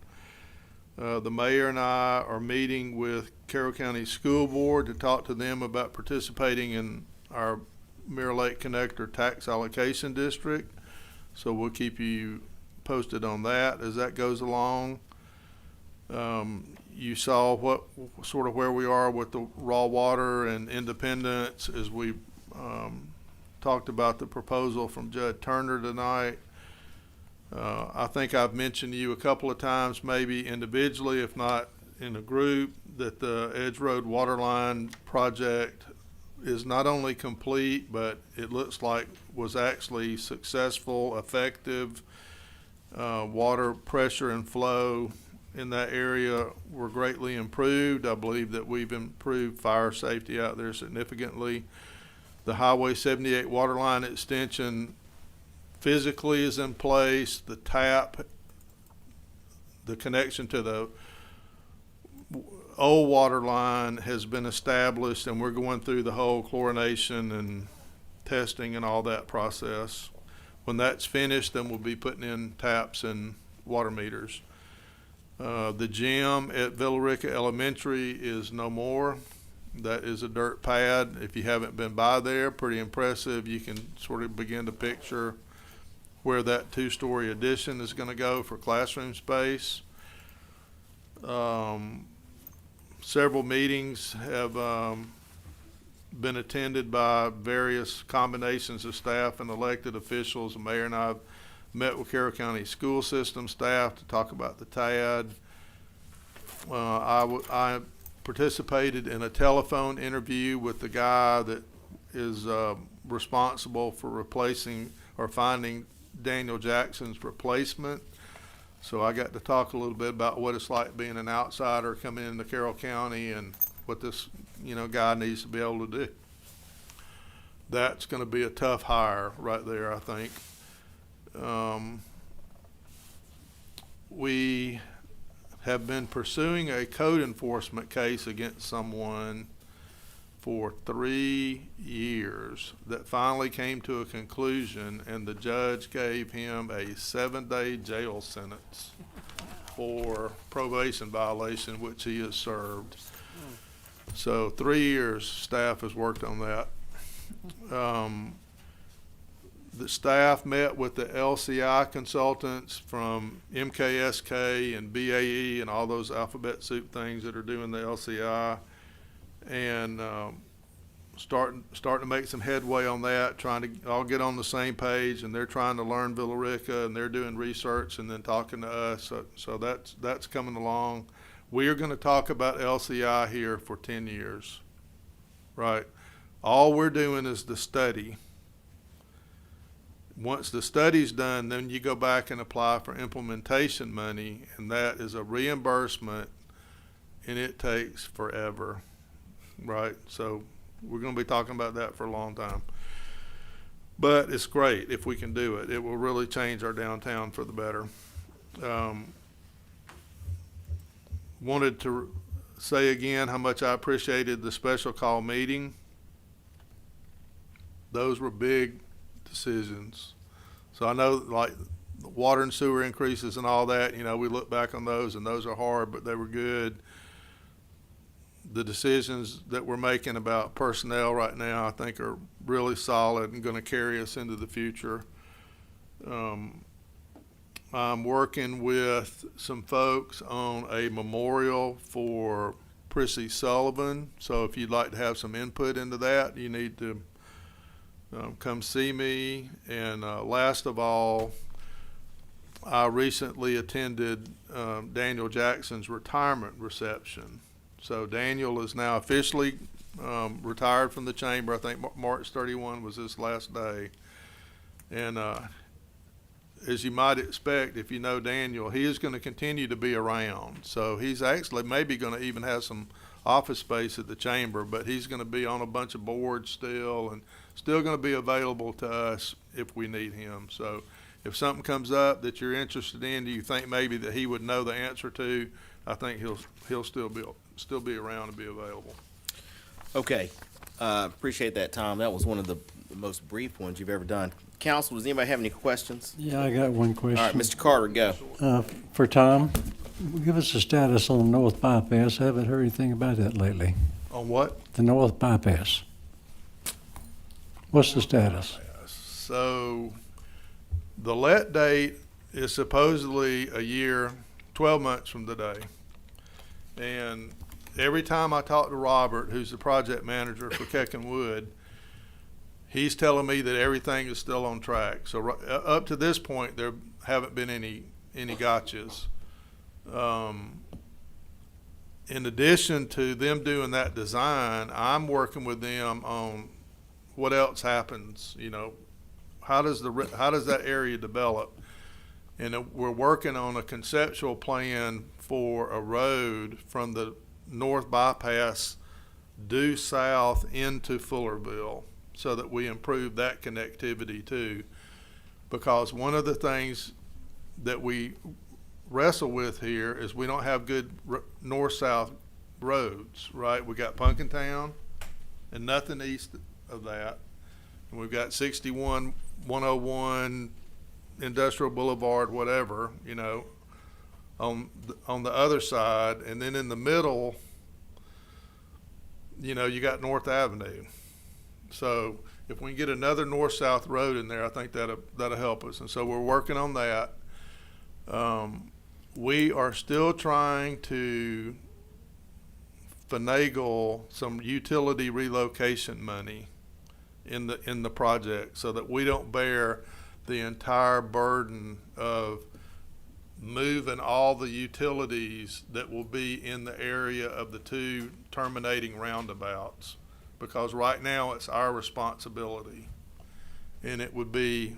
The mayor and I are meeting with Carroll County School Board to talk to them about participating in our Mirror Lake Connector Tax Allocation District. So we'll keep you posted on that as that goes along. You saw what sort of where we are with the raw water and Independence as we talked about the proposal from Judd Turner tonight. I think I've mentioned to you a couple of times, maybe individually, if not in a group, that the Edge Road Waterline project is not only complete, but it looks like was actually successful, effective. Water pressure and flow in that area were greatly improved. I believe that we've improved fire safety out there significantly. The Highway 78 waterline extension physically is in place. The tap, the connection to the old water line has been established, and we're going through the whole chlorination and testing and all that process. When that's finished, then we'll be putting in taps and water meters. The gym at Villa Rica Elementary is no more. That is a dirt pad. If you haven't been by there, pretty impressive. You can sort of begin to picture where that two-story addition is going to go for classroom space. Several meetings have been attended by various combinations of staff and elected officials. The mayor and I have met with Carroll County school system staff to talk about the TAD. I participated in a telephone interview with the guy that is responsible for replacing or finding Daniel Jackson's replacement. So I got to talk a little bit about what it's like being an outsider coming into Carroll County and what this guy needs to be able to do. That's going to be a tough hire right there, I think. We have been pursuing a code enforcement case against someone for 3 years that finally came to a conclusion, and the judge gave him a 7-day jail sentence for probation violation, which he has served. So 3 years staff has worked on that. The staff met with the LCI consultants from MKSK and BAE and all those alphabet soup things that are doing the LCI, and starting to make some headway on that, trying to all get on the same page, and they're trying to learn Villa Rica, and they're doing research and then talking to us. So that's coming along. We are going to talk about LCI here for 10 years, right? All we're doing is the study. Once the study's done, then you go back and apply for implementation money, and that is a reimbursement, and it takes forever, right? So we're going to be talking about that for a long time. But it's great if we can do it. It will really change our downtown for the better. Wanted to say again how much I appreciated the special call meeting. Those were big decisions. So I know, like, the water and sewer increases and all that, you know, we look back on those and those are hard, but they were good. The decisions that we're making about personnel right now, I think, are really solid and going to carry us into the future. I'm working with some folks on a memorial for Prissy Sullivan. So if you'd like to have some input into that, you need to come see me. And last of all, I recently attended Daniel Jackson's retirement reception. So Daniel is now officially retired from the chamber. I think March 31 was his last day. And as you might expect, if you know Daniel, he is going to continue to be around. So he's actually maybe going to even have some office space at the chamber, but he's going to be on a bunch of boards still and still going to be available to us if we need him. So if something comes up that you're interested in, do you think maybe that he would know the answer to, I think he'll still be around and be available. Okay, appreciate that, Tom. That was one of the most brief ones you've ever done. Council, does anybody have any questions? Yeah, I got one question. All right, Mr. Carter, go. For Tom, give us a status on the North Bypass. I haven't heard anything about that lately. On what? The North Bypass. What's the status? So the let date is supposedly a year, 12 months from today. And every time I talk to Robert, who's the project manager for Keck and Wood, he's telling me that everything is still on track. So up to this point, there haven't been any gotchas. In addition to them doing that design, I'm working with them on what else happens. You know, how does that area develop? And we're working on a conceptual plan for a road from the North Bypass due south into Fullerville, so that we improve that connectivity too. Because one of the things that we wrestle with here is we don't have good north-south roads, right? We got Punkintown and nothing east of that. And we've got 61, 101, Industrial Boulevard, whatever, you know, on the other side. And then in the middle, you know, you got North Avenue. So if we can get another north-south road in there, I think that'll help us. And so we're working on that. We are still trying to finagle some utility relocation money in the project so that we don't bear the entire burden of moving all the utilities that will be in the area of the two terminating roundabouts. Because right now it's our responsibility, and it would be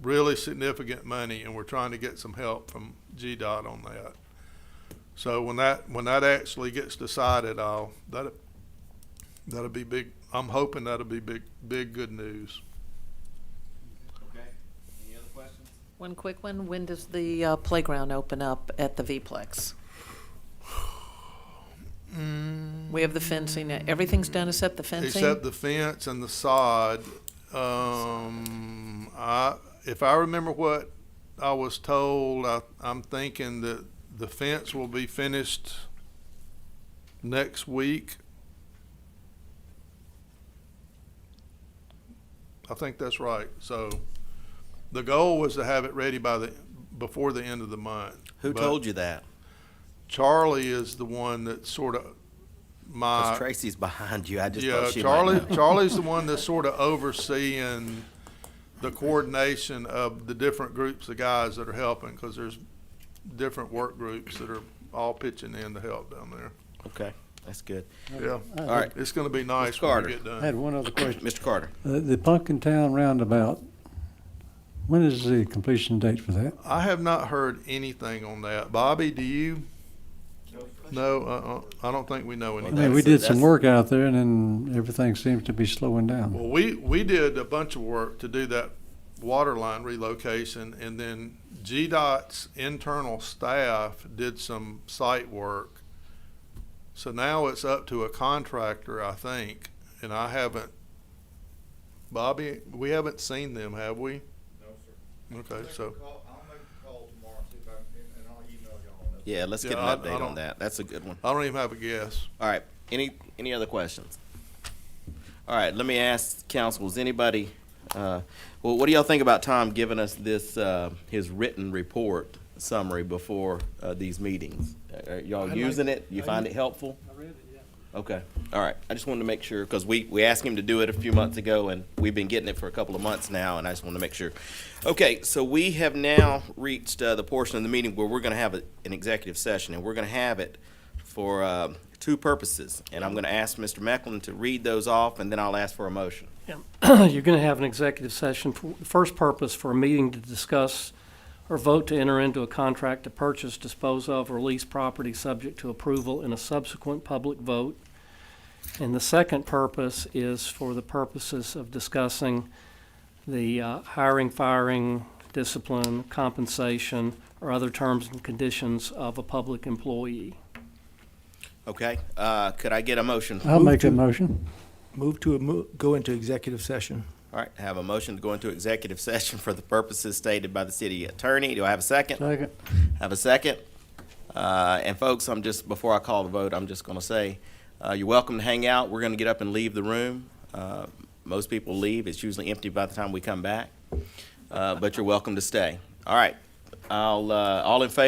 really significant money, and we're trying to get some help from GDOT on that. So when that actually gets decided, that'll be big. I'm hoping that'll be big good news. Okay. Any other questions? One quick one. When does the playground open up at the V-Plex? We have the fencing. Everything's done except the fencing? Except the fence and the sod. If I remember what I was told, I'm thinking that the fence will be finished next week. I think that's right. So the goal was to have it ready before the end of the month. Who told you that? Charlie is the one that sort of Because Tracy's behind you. I just thought she might know. Charlie's the one that's sort of overseeing the coordination of the different groups of guys that are helping, because there's different work groups that are all pitching in to help down there. Okay, that's good. Yeah. All right. It's going to be nice Mr. when Carter. we get done. I had one other question. Mr. Carter. The Punkintown roundabout, when is the completion date for that? I have not heard anything on that. Bobby, do you No, I don't think we know I anything. mean, we did some work out there and then everything seems to be slowing down. Well, we did a bunch of work to do that water line relocation, and then GDOT's internal staff did some site work. So now it's up to a contractor, I think, and I haven't, Bobby, we haven't seen them, have we? No, sir. Okay, so. I'll make a call tomorrow, see if and I'll email y'all on it. Yeah, let's get Yeah, an I update don't- on that. That's a good one. I don't even have a guess. All right, any other questions? All right, let me ask council, is anybody, well, what do y'all think about Tom giving us this, his written report summary before, these meetings? Are y'all using it? You find it helpful? I read it, yeah. Okay, all right. I just wanted to make sure, because we asked him to do it a few months ago, and we've been getting it for a couple of months now, and I just wanted to make sure. Okay, so we have now reached the portion of the meeting where we're going to have an executive session, and we're going to have it for two purposes. And I'm going to ask Mr. Mecklin to read those off, and then I'll ask for a motion. You're going to have an executive session for the first purpose for a meeting to discuss or vote to enter into a contract to purchase, dispose of, or lease property subject to approval in a subsequent public vote. And the second purpose is for the purposes of discussing the hiring, firing, discipline, compensation, or other terms and conditions of a public employee. Okay, could I get a motion? I'll make that motion. Move to go into executive session. All right, I have a motion to go into executive session for the purposes stated by the city attorney. Do I have a second? Second. Have a second? And folks, before I call the vote, I'm just gonna say, you're welcome to hang out. We're gonna get up and leave the room. Most people leave. It's usually empty by the time we come back. But you're welcome to stay. All right, all in favor?